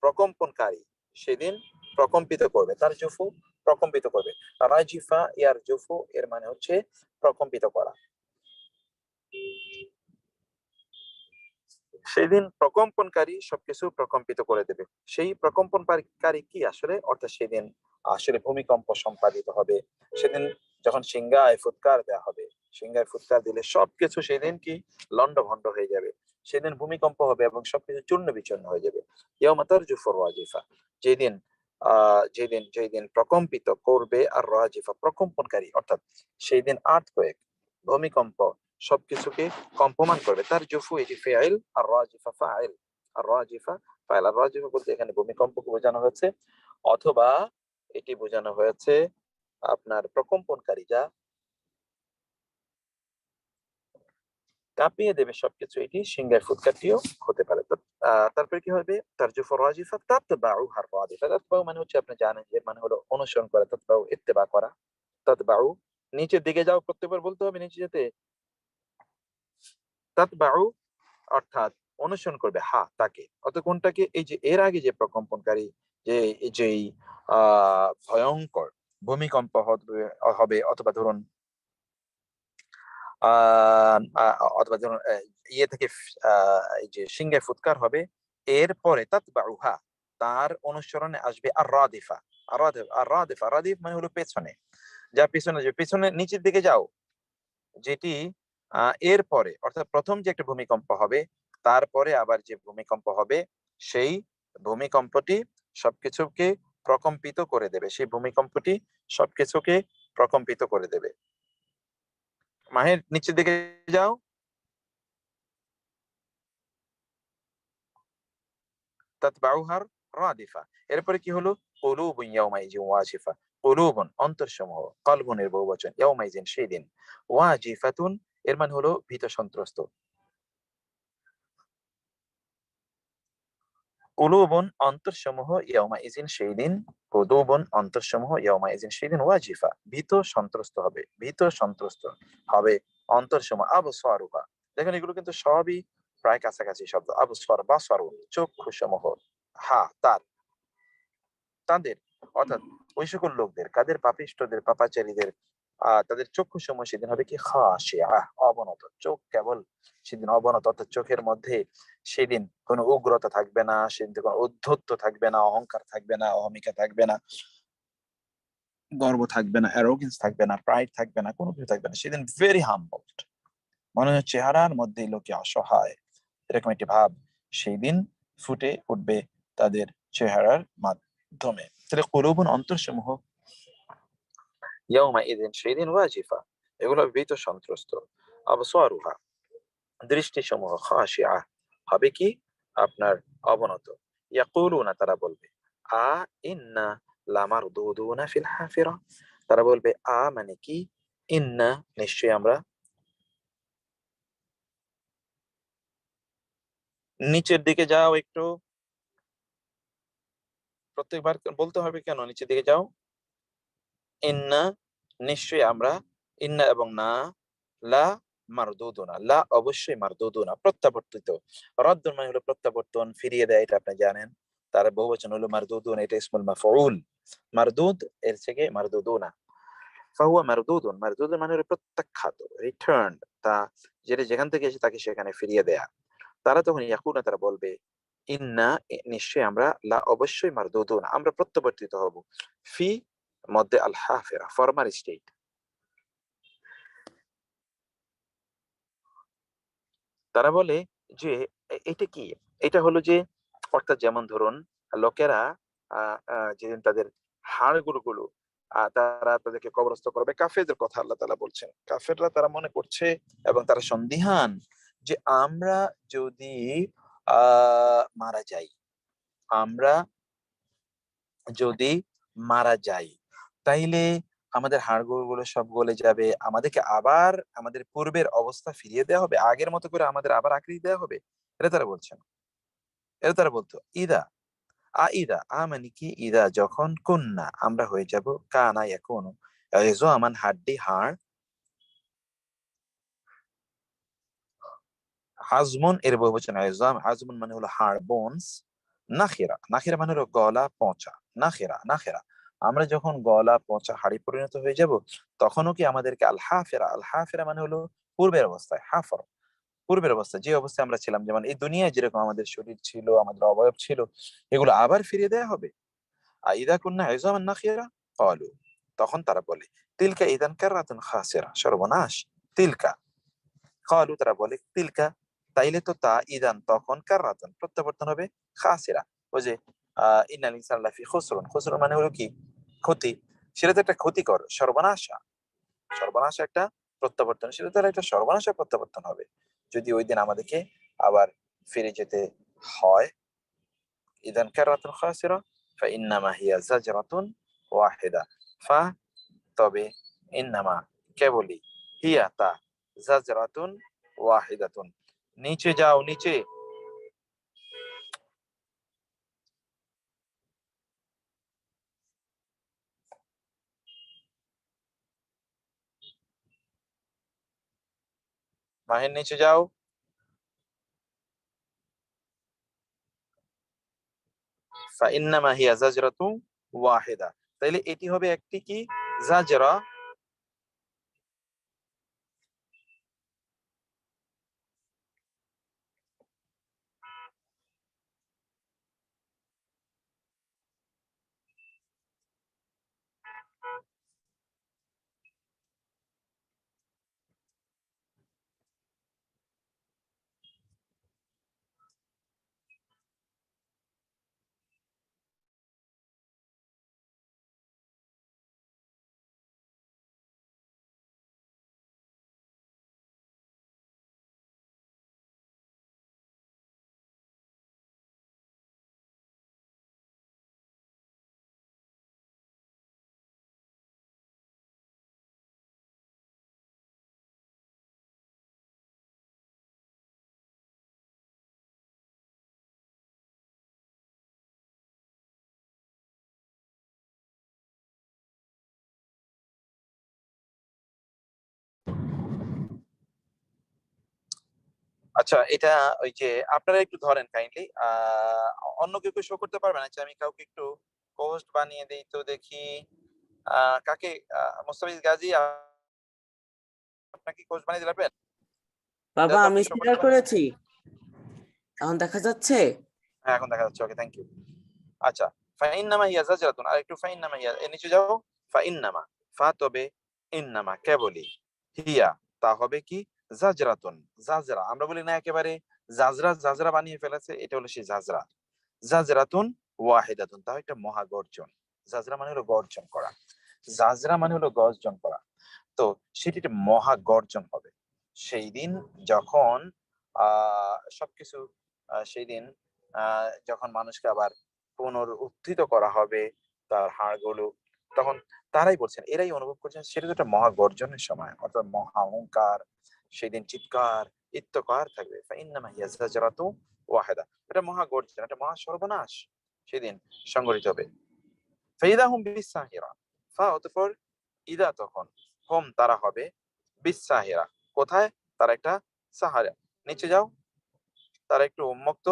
প্রকম্পনকারী সেদিন প্রকম্পিত করবে, তার জুফু প্রকম্পিত করবে, রাজিফা ইয়ার জুফু এর মানে হচ্ছে প্রকম্পিত করা। সেদিন প্রকম্পনকারী সবকিছু প্রকম্পিত করে দেবে। সেই প্রকম্পনকারী কি আসলে, অর্থাৎ সেদিন আসলে ভূমিকম্প সম্পাদিত হবে। সেদিন যখন সিংহায় ফুৎকার দেওয়া হবে, সিংহায় ফুৎকার দিলে সবকিছু সেদিন কি লন্ডভন্ড হয়ে যাবে। সেদিন ভূমিকম্প হবে এবং সবকিছু চূর্ণ বিচূর্ণ হয়ে যাবে। ইয়াউমা তারজুফুর রাজিফা, যেদিন যেদিন প্রকম্পিত করবে, আর রাজিফা প্রকম্পনকারী, অর্থাৎ সেই দিন আর্থকোয়েক ভূমিকম্প সবকিছুকে কম্পমান করবে। তার জুফু এটি ফেআইল, আর রাজিফা ফাইল, আর রাজিফা ফাইল। আর রাজিফা বলতে এখানে ভূমিকম্পকে বোঝানো হয়েছে, অথবা এটি বোঝানো হয়েছে আপনার প্রকম্পনকারী, যা কাঁপিয়ে দেবে সবকিছু, এটি সিংহের ফুৎকারটিও হতে পারে। তারপরে কি হবে, তার জুফু রাজিফা তাতবাউ হার রাজিফা, তাতবাউ মানে হচ্ছে আপনি জানেন যে মানে হলো অনুসরণ করা, তাতবাউ ইত্তেবা করা, তাতবাউ নিচের দিকে যাও, প্রত্যেকবার বলতে হবে নিচে যেতে, তাতবাউ অর্থাৎ অনুসরণ করবে হা তাকে, অত কোনটাকে, এই যে এর আগে যে প্রকম্পনকারী, যে যেই ভয়ঙ্কর ভূমিকম্প হবে, অথবা ধরুন ইয়ে থেকে এই যে সিংহে ফুৎকার হবে, এরপরে তাতবাউহা তার অনুসরণে আসবে আর রাদিফা। আর রাদিফা, রাদিফ মানে হলো পেছনে, যা পিছনে, যে পিছনে নিচের দিকে যাও, যেটি এরপরে, অর্থাৎ প্রথম যে একটা ভূমিকম্প হবে তারপরে আবার যে ভূমিকম্প হবে, সেই ভূমিকম্পটি সবকিছুকে প্রকম্পিত করে দেবে, সেই ভূমিকম্পটি সবকিছুকে প্রকম্পিত করে দেবে। মাহের নিচের দিকে যাও, তাতবাউহার রাদিফা। এরপরে কি হলো, কুলুবুন ইয়াউমাইজিন ওয়াজিফা, কুলুবুন অন্তরসমূহ, কলবুনের বহুবচন, ইয়াউমাইজিন সেই দিন, ওয়াজিফাতুন এর মানে হলো ভীত সন্ত্রস্ত। কুলুবুন অন্তরসমূহ, ইয়াউমাইজিন সেই দিন, কুলুবুন অন্তরসমূহ, ইয়াউমাইজিন সেই দিন, ওয়াজিফা ভীত সন্ত্রস্ত হবে, ভীত সন্ত্রস্ত হবে অন্তরসমূহ, আবসারুহা দেখেন এগুলো কিন্তু সবই প্রায় কাছাকাছি শব্দ। আবসার বাসারু চক্ষু সমূহ, হা তাদের অর্থাৎ ওই সকল লোকদের, কাদের, পাপিষ্ঠদের, পাপাচারীদের তাদের চক্ষু সমূহ সেদিন হবে কি খাশিআহ, অবনত। চোখ কেবল সেদিন অবনত, অর্থাৎ চোখের মধ্যে সেদিন কোনো উগ্রতা থাকবে না, সেদিন কোনো উদ্ধত্ত থাকবে না, অহংকার থাকবে না, অহমিকা থাকবে না, গর্ব থাকবে না, অ্যারোগেন্স থাকবে না, প্রাইড থাকবে না, কোনো কিছু থাকবে না। সেদিন ভেরি হাম্বলড, মনে হচ্ছে চেহারার মধ্যে লোকে অসহায়, এরকম একটি ভাব সেই দিন ফুটে উঠবে তাদের চেহারার মাধ্যমে। তাহলে কুলুবুন, অন্তরসমূহ, ইয়াউমাইযিন, সেই দিন ওয়াজিফা, এগুলো ভীত সন্ত্রস্ত। আবসারুহা, দৃষ্টিসমূহ, খাশিআহ, হবে কি আপনার অবনত। ইয়াকুলুনা, তারা বলবে, আ ইন্না লামারদুদুনা ফিল হাফিরা, তারা বলবে আ মানে কি, ইন্না নিশ্চয়ই আমরা, নিচের দিকে যাও একটু, প্রত্যেকবার বলতে হবে কেন নিচের দিকে যাও? ইন্না নিশ্চয়ই আমরা, ইন্না এবং না, লা মারদুদুনা, লা অবশ্যই, মারদুদুনা প্রত্যাবর্তিত। রদ্দুন মানে হলো প্রত্যাবর্তন, ফিরিয়ে দেয়, এটা আপনি জানেন। তার বহুবচন হলো মারদুদুন, এটা ইসমুল মাফউল। মারদুদ এর থেকে মারদুদুনা, ফাহুয়া মারদুদুন, মারদুদুন মানে হলো প্রত্যাখ্যাত, রিটার্ন, তা যেটা যেখান থেকে এসে তাকে সেখানে ফিরিয়ে দেয়া। তারা তখন ইয়াকুনা, তারা বলবে, ইন্না নিশ্চয়ই আমরা, লা অবশ্যই, মারদুদুন আমরা প্রত্যাবর্তিত হব, ফি মধ্যে আল হাফিরা, ফরমার স্টেট। তারা বলে যে এটা কি, এটা হলো যে, অর্থাৎ যেমন ধরুন লোকেরা যেদিন তাদের হাড়গুলো তারা তাদেরকে কবরস্থ করবে, কাফেরদের কথা আল্লাহ তাআলা বলছেন। কাফেররা তারা মনে করছে এবং তারা সন্দিহান যে আমরা যদি মারা যাই, আমরা যদি মারা যাই, তাইলে আমাদের হাড়গুলো সব গলে যাবে, আমাদেরকে আবার আমাদের পূর্বের অবস্থা ফিরিয়ে দেওয়া হবে, আগের মতো করে আমাদের আবার আকৃতি দেওয়া হবে। এটা তারা বলছেন। এটা তারা বলতো ইদা, ইদা, মানে কি, ইদা যখন, কুন্না আমরা হয়ে যাব, কানা ইয়াকুনু, ইযআমান হাড্ডি, হাড়, হাজমুন এর বহুবচন ইযআম, হাজমুন মানে হলো হাড়, বোনস, নাখিরা, নাখিরা মানে হলো গলা পচা, নাখিরা, নাখিরা, আমরা যখন গলা পচা হাড়ি পরিণত হয়ে যাব, তখনও কি আমাদেরকে আল হাফিরা, আল হাফিরা মানে হলো পূর্বের অবস্থায়, হাফর পূর্বের অবস্থা, যে অবস্থায় আমরা ছিলাম, যেমন এই দুনিয়ায় যেরকম আমাদের শরীর ছিল, আমাদের অবয়ব ছিল, এগুলো আবার ফিরিয়ে দেওয়া হবে। আইদা কুন্না ইযআমান নাখিরা, ক্বালু, তখন তারা বলে, তিলকা ইদান কাররাতুন খাসিরা, সর্বনাশ, তিলকা, ক্বালু তারা বলে, তিলকা তাইলে তো, তা, ইদান তখন, কাররাতুন প্রত্যাবর্তন হবে, খাসিরা, ওই যে ইন্নাল ইনসানা লাফি খুসরুন, খুসরুন মানে হলো কি, ক্ষতি, সেটা তো একটা ক্ষতিকর, সর্বনাশা, সর্বনাশা একটা প্রত্যাবর্তন, সেটা তাহলে একটা সর্বনাশা প্রত্যাবর্তন হবে যদি ওই দিন আমাদেরকে আবার ফিরে যেতে হয়। ইদান কাররাতুন খাসিরা ফাইন্নামা হিয়া জাজরাতুন ওয়াহিদা, ফা তবে, ইন্নামা কেবলই, হিয়া তা, জাজরাতুন ওয়াহিদাতুন, নিচে যাও নিচে। মাহের নিচে যাও। ফাইন্নামা হিয়া জাজরাতুন ওয়াহিদা, তাইলে এটি হবে একটি কি, জাজরা, আচ্ছা এটা ওই যে আপনারা একটু ধরেন কাইন্ডলি, অন্য কেউ শো করতে পারবেন? আচ্ছা আমি কাউকে একটু পোস্ট বানিয়ে দেই তো দেখি, কাকে, মোস্তাফিজ গাজী আপনাকে কোচ বানিয়ে দিলাম। বাবা আমি শেয়ার করেছি, এখন দেখা যাচ্ছে? হ্যাঁ এখন দেখা যাচ্ছে। ওকে, থ্যাংক ইউ। আচ্ছা, ফাইন্নামা হিয়া জাজরাতুন, আর একটু ফাইন্নামা হিয়া এর নিচে যাও। ফাইন্নামা, ফা তবে, ইন্নামা কেবলই, হিয়া তা হবে কি, জাজরাতুন জাজরা। আমরা বলি না একেবারে জাজরা জাজরা বানিয়ে ফেলেছে, এটা হলো সেই জাজরা। জাজরাতুন ওয়াহিদাতুন, তা একটা মহা গর্জন। জাজরা মানে হলো গর্জন করা, জাজরা মানে হলো গর্জন করা। তো সেটি একটা মহা গর্জন হবে সেই দিন, যখন সবকিছু সেই দিন যখন মানুষকে আবার পুনরুত্থিত করা হবে তার হাড়গুলো, তখন তারাই বলছেন, এরাই অনুভব করছেন সেটা তো একটা মহা গর্জনের সময়, অর্থাৎ মহা অহংকার। সেই দিন চিৎকার ইত্তকার থাকবে। ফাইন্নামা হিয়া জাজরাতু ওয়াহিদা, এটা মহা গর্জন, এটা মহা সর্বনাশ সেদিন সংঘটিত হবে। ফাইদা হুম বিসাহিরা, ফা অতঃপর ইদা তখন, হোম তারা হবে, বিসাহিরা কোথায়, তার একটা সাহারা, নিচে যাও, তারা একটু উন্মুক্ত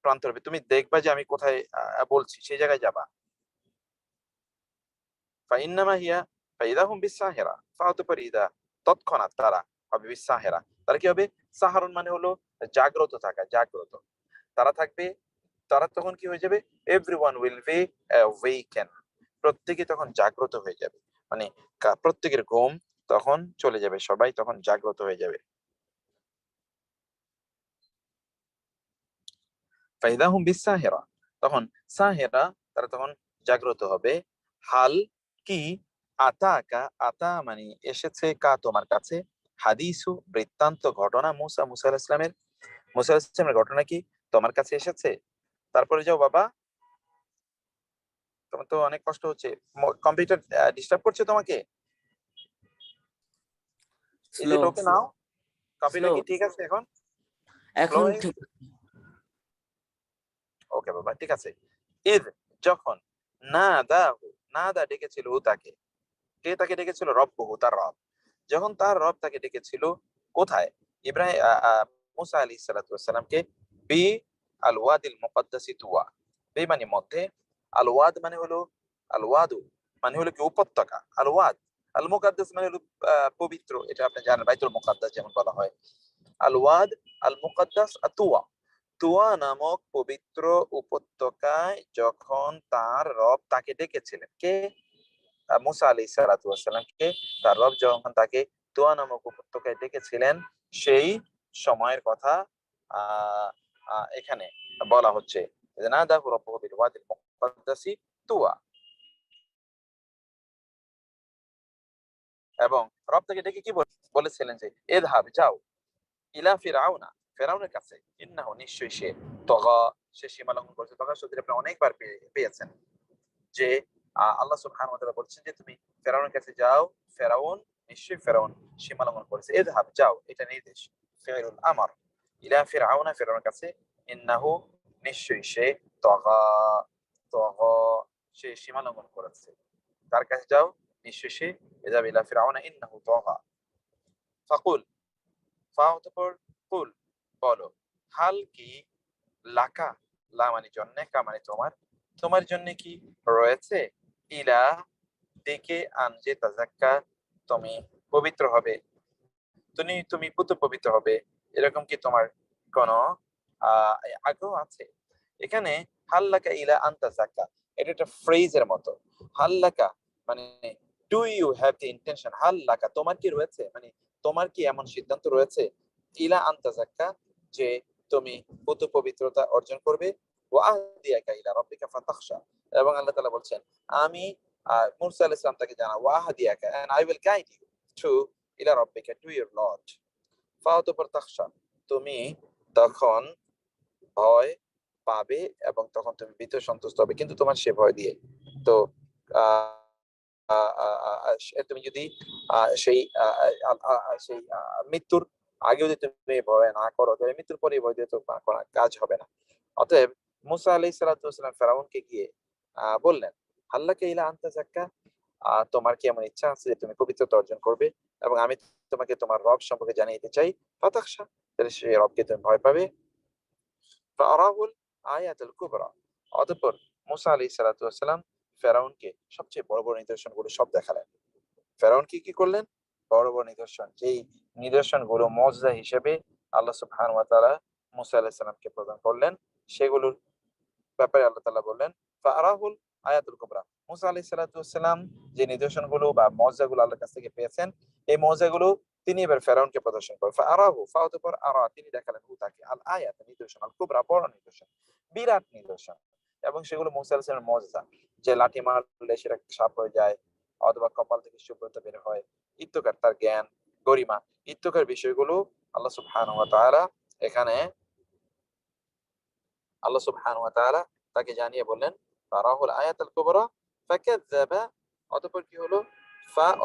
প্রান্ত হবে। তুমি দেখবা যে আমি কোথায় বলছি, সেই জায়গায় যাবা। ফাইন্নামা হিয়া ফাইদা হুম বিসাহিরা, ফা অতঃপর ইদা তৎক্ষণাৎ তারা হবে, বিসাহিরা তারা কি হবে, সাহারুন মানে হলো জাগ্রত থাকা, জাগ্রত তারা থাকবে। তারা তখন কি হয়ে যাবে, এভরিওয়ান উইল বি ওয়েকেন, প্রত্যেকে তখন জাগ্রত হয়ে যাবে, মানে প্রত্যেকের ঘুম তখন চলে যাবে, সবাই তখন জাগ্রত হয়ে যাবে। ফাইদাহুম বিসাহিরা, তখন সাহেরা তারা তখন জাগ্রত হবে। হাল কি, আতাকা, আতা মানে এসেছে, কা তোমার কাছে, হাদিসু বৃত্তান্ত ঘটনা, মুসা মুসা আলাইহিস সালামের, মুসা আলাইহিস সালামের ঘটনা কি তোমার কাছে এসেছে। তারপরে যাও বাবা, তোমার তো অনেক কষ্ট হচ্ছে, কম্পিউটার ডিস্টার্ব করছে তোমাকে। Is it okay now? Computer কি ঠিক আছে এখন? এখন ঠিক। ওকে বাবা, ঠিক আছে। ইদ যখন, না দা, না দা ডেকেছিল তাকে, কে তাকে ডেকেছিল, রব্বহু তার রব, যখন তার রব তাকে ডেকেছিল, কোথায়, ইব্রাহিম মুসা আলাইহিস সালাতু ওয়াস সালামকে, বি আল ওয়াদিল মুকদ্দাসি তুয়া, বে মানে মধ্যে, আল ওয়াদ মানে হলো, আল ওয়াদু মানে হলো কি উপত্যকা, আল ওয়াদ, আল মুকদ্দাস মানে হলো পবিত্র, এটা আপনি জানেন বাইতুল মুকদ্দাস যেমন বলা হয়। আল ওয়াদ আল মুকদ্দাস তুয়া, তুয়া নামক পবিত্র উপত্যকায় যখন তার রব তাকে ডেকেছিলেন, কে, মুসা আলাইহিস সালাতু ওয়াস সালামকে তার রব যখন তাকে তুয়া নামক উপত্যকায় ডেকেছিলেন, সেই সময়ের কথা এখানে বলা হচ্ছে, যে নাদাহু রাব্বুহু বিল ওয়াদিল মুকদ্দাসি তুয়া, এবং রব তাকে ডেকে কি বলেছিলেন, যে ইযহাব যাও, ইলা ফিরআউনা, ফিরআউনের কাছে, ইন্নাহু নিশ্চয়ই সে, তগা সে সীমা লঙ্ঘন করেছে। তগা শব্দটি আপনি অনেকবার পেয়েছেন, যে আল্লাহ সুবহানাহু ওয়া তাআলা বলছেন যে তুমি ফেরাউনের কাছে যাও, ফেরাউন নিশ্চয়ই ফেরাউন সীমা লঙ্ঘন করেছে। ইযহাব যাও, এটা নির্দেশ, ফি'লুল আমর, ইলা ফিরআউনা ফেরাউনের কাছে, ইন্নাহু নিশ্চয়ই সে, তগা তগা সে সীমা লঙ্ঘন করেছে, তার কাছে যাও নিশ্চয়ই সে, ইযহাব ইলা ফিরআউনা ইন্নাহু তগা। ফাকুল, ফা অতঃপর, কুল বলো, হাল কি, লাকা, লা মানে জন্যে, কা মানে তোমার, তোমার জন্য কি রয়েছে, ইলা দিকে, আন যে তাজাক্কা তুমি পবিত্র হবে, তুমি পবিত্র হবে, এরকম কি তোমার কোন আগ্রহ আছে। এখানে হাল্লাকা ইলা আন তাজাক্কা, এটা একটা ফ্রেজের মতো। হাল্লাকা মানে do you have the intention, হাল্লাকা তোমার কি রয়েছে, মানে তোমার কি এমন সিদ্ধান্ত রয়েছে, ইলা আন তাজাক্কা যে তুমি পবিত্রতা অর্জন করবে, ওয়া আহদিয়াকা ইলা রাব্বিকা ফাতাখশা, এবং আল্লাহ তাআলা বলছেন আমি মুসা আলাইহিস সালাম তাকে জানা, ওয়া আহদিয়াকা and I will guide you to ইলা রাব্বিকা, to your Lord, ফাতাপর তাখশা তুমি তখন ভয় পাবে, এবং তখন তুমি ভীত সন্তুষ্ট হবে, কিন্তু তোমার সে ভয় দিয়ে। তো তুমি যদি সেই সেই মৃত্যুর আগেও যদি তুমি ভয় না করো, তবে মৃত্যুর পরে ভয় দিয়ে তো কোনো কাজ হবে না। অতএব মুসা আলাইহিস সালাতু ওয়াস সালাম ফেরাউনকে গিয়ে বললেন, আল্লাহকে ইলা আনতা যাক্কা, তোমার কি এমন ইচ্ছা আছে যে তুমি পবিত্রতা অর্জন করবে, এবং আমি তোমাকে তোমার রব সম্পর্কে জানিয়ে দিতে চাই, ফাতাখশা, তাহলে সেই রবকে তুমি ভয় পাবে। ফাআরাহুল আয়াতুল কুবরা, অতঃপর মুসা আলাইহিস সালাতু ওয়াস সালাম ফেরাউনকে সবচেয়ে বড় বড় নিদর্শনগুলো সব দেখালেন। ফেরাউন কি কি করলেন, বড় বড় নিদর্শন, যেই নিদর্শন গুলো মুজিজা হিসেবে আল্লাহ সুবহানাহু ওয়া তাআলা মুসা আলাইহিস সালামকে প্রদান করলেন, সেগুলোর ব্যাপারে আল্লাহ তাআলা বললেন ফাআরাহুল আয়াতুল কুবরা। মুসা আলাইহিস সালাতু ওয়াস সালাম যে নিদর্শনগুলো বা মুজিজাগুলো আল্লাহর কাছ থেকে পেয়েছেন, এই মুজিজাগুলো তিনি এবার ফেরাউনকে প্রদর্শন করেন। ফাআরাহু, ফাউতের পর আরা, তিনি দেখালেন হু তাকে, আল আয়াত নিদর্শন, আল কুবরা বড় নিদর্শন, বিরাট নিদর্শন। এবং সেগুলো মুসা আলাইহিস সালামের মুজিজা, যে লাঠি মারলে সেটা সাপ হয়ে যায়, অথবা কপাল থেকে শুভ্রতা বের হয়, ইত্যকার তার জ্ঞান, গরিমা, ইত্যকার বিষয়গুলো আল্লাহ সুবহানাহু ওয়া তাআলা এখানে আল্লাহ সুবহানাহু ওয়া তাআলা তাকে জানিয়ে বললেন ফারাহুল আয়াতুল কুবরা ফাকাযাবা, অতঃপর কি হলো,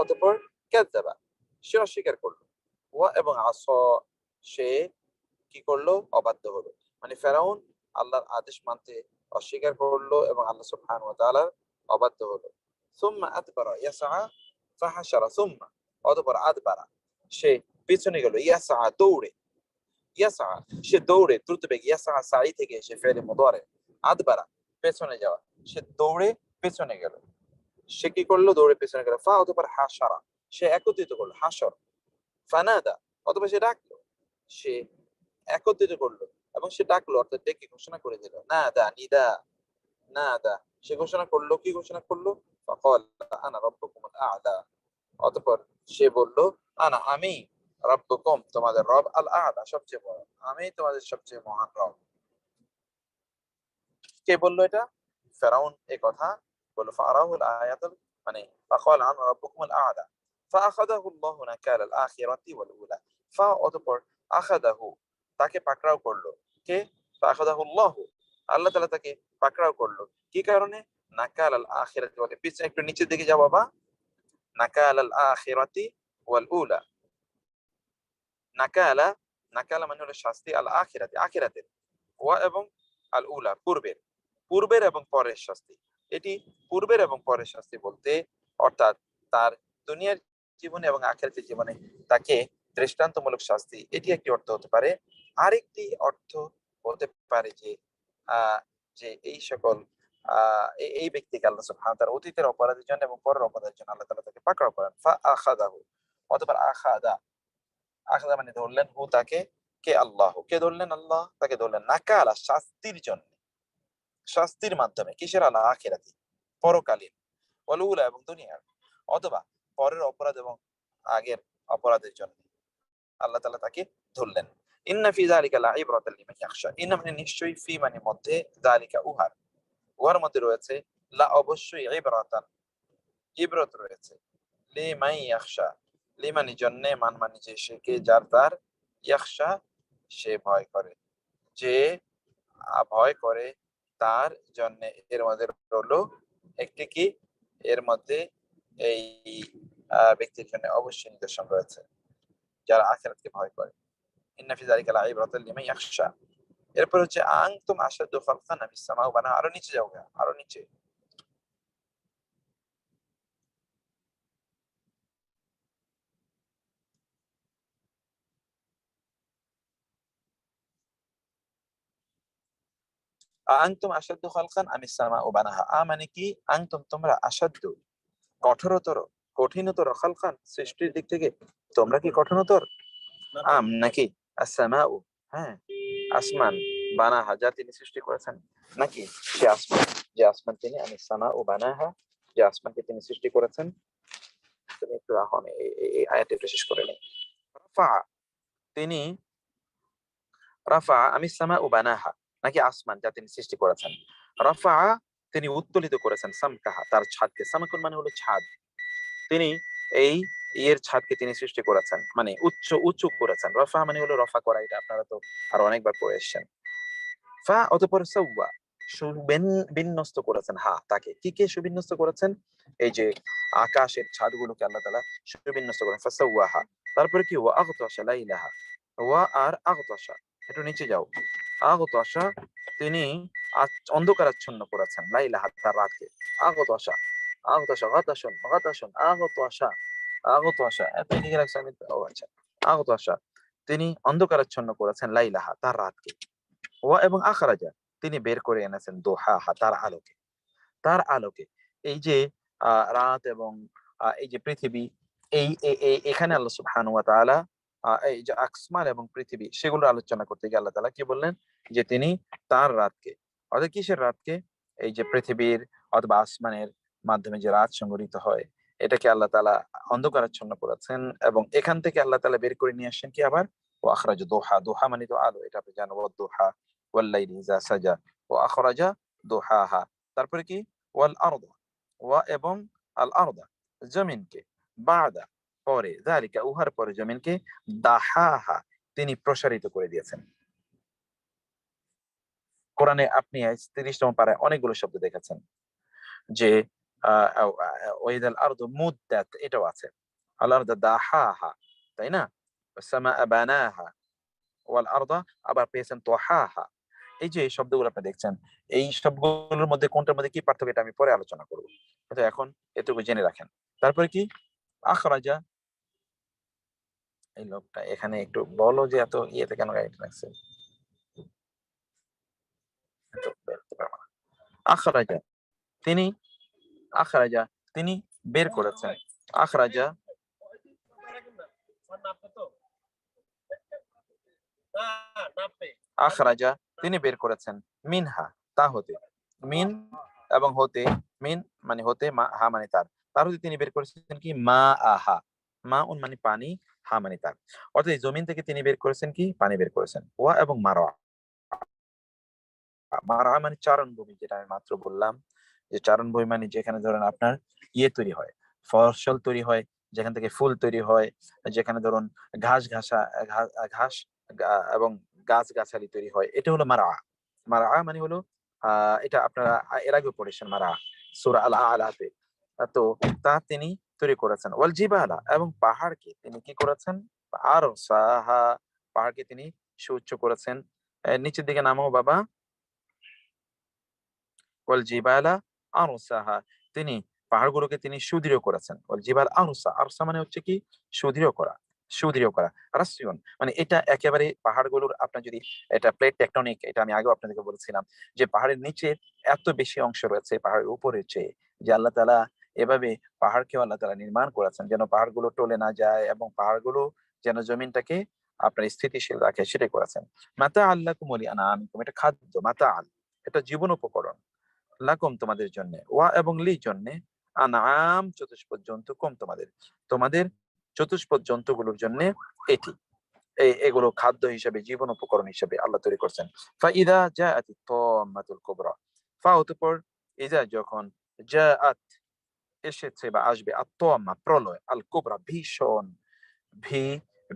অতঃপর কাযাবা, সে অস্বীকার করলো, ওয়া এবং আসা, সে কি করলো, অবাধ্য হলো। মানে ফেরাউন আল্লাহর আদেশ মানতে অস্বীকার করলো এবং আল্লাহ সুবহানাহু ওয়া তাআলার অবাধ্য হলো। সুম্মা আদবারা ইয়াসআ ফাহাশারা, সুম্মা অতঃপর আদবারা, সে পিছনে গেল, ইয়াসআ দৌড়ে, ইয়াসআ সে দৌড়ে দ্রুত বেগে, ইয়াসআ সাই থেকে এসে ফেলে মুদারে, আদবারা পেছনে যাওয়া, সে দৌড়ে পেছনে গেল। সে কি করলো, দৌড়ে পেছনে গেল। ফা অতঃপর হাসারা, সে একত্রিত করলো, হাসর। ফানাদা, অতঃপর সে ডাকলো, সে একত্রিত করলো এবং সে ডাকলো, অর্থাৎ ডেকে ঘোষণা করে দিল। নাদা, নিদা, নাদা, সে ঘোষণা করলো, কি ঘোষণা করলো, ফাকাল আনা রাব্বুকুমুল আ'লা, অতঃপর সে বলল আনা, আমি, রাব্বুকুম তোমাদের রব, আল আ'লা সবচেয়ে বড়, আমি তোমাদের সবচেয়ে মহান রব। কে বললো এটা? ফেরাউন এই কথা বলল। ফারাহুল আয়াতুল, মানে ফাকাল আনা রাব্বুকুমুল আ'লা ফাআখাযাহু আল্লাহু নাকালাল আখিরাতি ওয়াল উলা। ফা অতঃপর আখাযাহু, তাকে পাকড়াও করলো, কে? ফাআখাযাহু আল্লাহু, আল্লাহ তাআলা তাকে পাকড়াও করলো, কি কারণে? নাকালাল আখিরাতি ওয়াল, পিছনে একটু নিচের দিকে যাও বাবা, নাকালাল আখিরাতি ওয়াল উলা। নাকালা, নাকালা মানে হলো শাস্তি, আল আখিরাতি আখিরাতের, ওয়া এবং আল উলা পূর্বের, পূর্বের এবং পরের শাস্তি। এটি পূর্বের এবং পরের শাস্তি বলতে অর্থাৎ তার দুনিয়ার জীবনে এবং আখিরাতের জীবনে তাকে দৃষ্টান্তমূলক শাস্তি, এটি একটি অর্থ হতে পারে। আরেকটি অর্থ হতে পারে যে যে এই সকল এই ব্যক্তিকে আল্লাহ সুবহানাহু ওয়া তাআলা অতীতের অপরাধের জন্য এবং পরের অপরাধের জন্য আল্লাহ তাআলা তাকে পাকড়াও করেন। ফা আখাযাহু, অথবা আখাদা, আখাদা মানে ধরলেন, হু তাকে, কে? আল্লাহ, কে ধরলেন? আল্লাহ তাকে ধরলেন, নাকালা শাস্তির জন্য, শাস্তির মাধ্যমে, কিসের? আল আখিরাতি পরকালীন, ওয়াল উলা এবং দুনিয়ার, অথবা পরের অপরাধ এবং আগের অপরাধের জন্য আল্লাহ তাআলা তাকে ধরলেন। ইন্না ফি যালিকা লাইবরাতাল লিমান ইয়াখশা, ইন্না মানে নিশ্চয়ই, ফি মানে মধ্যে, যালিকা উহার, উহার মধ্যে রয়েছে, লা অবশ্যই, ইবরাতান ইবরত রয়েছে, লিমান ইয়াখশা, লিমানি জন্য, মান মানে যে, সে কে, যার তার, ইয়াখশা সে ভয় করে, যে ভয় করে তার জন্য, এর মধ্যে হলো একটি কি, এর মধ্যে এই ব্যক্তির জন্য অবশ্যই নিদর্শন রয়েছে, যারা আখিরাতকে ভয় করে। ইন্না ফি যালিকা লাইবরাতাল লিমান ইয়াখশা। এরপর হচ্ছে আনতুম আশাদ্দু খালকান আমিস সামাউ বানাহা, আরো নিচে যাও, আরো নিচে। আনতুম আশাদ্দু খালকান আমিস সামাউ বানাহা, মানে কি? আনতুম তোমরা, আশাদ্দু কঠোরতর, কঠিনতর, খালকান সৃষ্টির দিক থেকে তোমরা কি কঠিনতর, নাকি আসসামাউ, হ্যাঁ আসমান, বানাহা যা তিনি সৃষ্টি করেছেন, নাকি সে আসমান, যে আসমান তিনি, আমি সামা ও বানাহা, যে আসমানকে তিনি সৃষ্টি করেছেন। তুমি একটু এখন এই আয়াতটি বিশেষ করে নেই। রাফা, তিনি, রাফা আমি সামা ও বানাহা, নাকি আসমান যা তিনি সৃষ্টি করেছেন। রাফা তিনি উত্তোলিত করেছেন, সামকাহা তার ছাদকে, সামাকুন মানে হলো ছাদ, তিনি এই ইয়ের ছাদকে তিনি সৃষ্টি করেছেন, মানে উঁচু করেছেন। রফা মানে হলো রফা করা, এটা আপনারা তো আরো অনেকবার পড়ে এসেছেন। ফা অতঃপর সাওয়া, সুবিন্যস্ত করেছেন, হা তাকে, কি কে সুবিন্যস্ত করেছেন? এই যে আকাশের ছাদগুলোকে আল্লাহ তাআলা সুবিন্যস্ত করেন। ফাসাওয়াহা, তারপরে কি? ওয়া আগতাশা লাইলাহা, ওয়া আর আগতাশা, একটু নিচে যাও। আগতাশা তিনি অন্ধকারাচ্ছন্ন করেছেন, লাইলাহা তার রাতকে। আগতাশা, আগতাশা গাতাশুন, গাতাশুন আগতাশা, আগতাশা এত লিখে রাখছি আমি, ও আচ্ছা। আগতাশা তিনি অন্ধকারাচ্ছন্ন করেছেন, লাইলাহা তার রাতকে। ওয়া এবং আখরাজা তিনি বের করে এনেছেন, দোহাহা তার আলোকে, তার আলোকে। এই যে রাত এবং এই যে পৃথিবী, এখানে আল্লাহ সুবহানাহু ওয়া তাআলা এই যে আসমান এবং পৃথিবী সেগুলো আলোচনা করতে গিয়ে আল্লাহ তাআলা কি বললেন যে তিনি তার রাতকে, অর্থাৎ কিসের রাতকে, এই যে পৃথিবীর অথবা আসমানের মাধ্যমে যে রাত সংঘটিত হয় এটাকে আল্লাহ তাআলা অন্ধকারাচ্ছন্ন করেছেন, এবং এখান থেকে আল্লাহ তাআলা বের করে নিয়ে আসেন কি আবার ও আখরাজা দোহা, দোহা মানে তো আলো, এটা আপনি জানেন, ওয়াদ দোহা ওয়াল লাইলি ইযা সাজা ও আখরাজা দোহাহা। তারপরে কি ওয়াল আরদা, ওয়া এবং আল আরদা জমিনকে, বাদা পরে, যালিকা উহার পরে জমিনকে, দাহাহা তিনি প্রসারিত করে দিয়েছেন। কোরআনে আপনি ৩০তম পারায় অনেকগুলো শব্দ দেখেছেন যে ওয়াইদাল আরদু মুদ্দাত, এটাও আছে, আল আরদা দাহাহা, তাই না, সামা বানাহা, ওয়াল আরদা আবার পেয়েছেন তোহাহা। এই যে শব্দগুলো আপনি দেখছেন, এই শব্দগুলোর মধ্যে কোনটার মধ্যে কি পার্থক্য এটা আমি পরে আলোচনা করব, কিন্তু এখন এটুকু জেনে রাখেন। তারপরে কি আখরাজা, এই লোকটা এখানে একটু বলো যে এত ইয়েতে কেন গাইড রাখছে, আখরাজা তিনি, আখরাজা তিনি বের করেছেন, আখরাজা আখরাজা তিনি বের করেছেন, মিনহা তা হতে, মিন এবং হতে, মিন মানে হতে, মা হা মানে তার, তার হতে তিনি বের করেছেন কি মা আহা, মা উন মানে পানি, হা মানে তার, অর্থাৎ এই জমিন থেকে তিনি বের করেছেন কি পানি বের করেছেন, ওয়া এবং মারা, মারা মানে চারণভূমি, যেটা আমি মাত্র বললাম যে চারণভূমি মানে যেখানে ধরেন আপনার ইয়ে তৈরি হয়, ফসল তৈরি হয়, যেখান থেকে ফুল তৈরি হয়, যেখানে ধরুন ঘাস ঘাসা ঘাস এবং গাছ গাছালি তৈরি হয়, এটা হলো মারা। মারা মানে হলো এটা আপনারা এর আগে পড়েছেন মারা সূরা আল আলাতে। তো তা তিনি তৈরি করেছেন, ওয়াল জিবালা এবং পাহাড়কে তিনি কি করেছেন, আর সাহা পাহাড়কে তিনি সুউচ্চ করেছেন। নিচের দিকে নামো বাবা, ওয়াল জিবালা আরসাহা তিনি পাহাড়গুলোকে তিনি সুদৃঢ় করেছেন, ওয়াল জিবাল আরসা, আরসা মানে হচ্ছে কি সুদৃঢ় করা, সুদৃঢ় করা, রাসিয়ন মানে এটা একেবারে পাহাড়গুলোর আপনার যদি এটা প্লেট টেকটনিক, এটা আমি আগেও আপনাদেরকে বলেছিলাম যে পাহাড়ের নিচে এত বেশি অংশ রয়েছে পাহাড়ের উপরের চেয়ে, যে আল্লাহ তাআলা এভাবে পাহাড়কেও আল্লাহ তাআলা নির্মাণ করেছেন যেন পাহাড়গুলো টলে না যায় এবং পাহাড়গুলো যেন জমিনটাকে আপনার স্থিতিশীল রাখে, সেটাই করেছেন। মাতা আল্লাকুম ওয়া লিআনামিকুম, এটা খাদ্য, মাতা আল এটা জীবন উপকরণ, লাকুম তোমাদের জন্য, ওয়া এবং লি জন্য, আনআম চতুষ্পদ জন্তু, কম তোমাদের, তোমাদের চতুষ্পদ জন্তুগুলোর জন্য এটি, এগুলো খাদ্য হিসেবে জীবন উপকরণ হিসেবে আল্লাহ তৈরি করছেন। ফাইদা জাআতিত তাম্মাতুল কুবরা, ফা অতঃপর ইজা যখন, জাআত এসেছে বা আসবে, আত-তাম্মা প্রলয়, আল কুবরা ভীষণ, ভি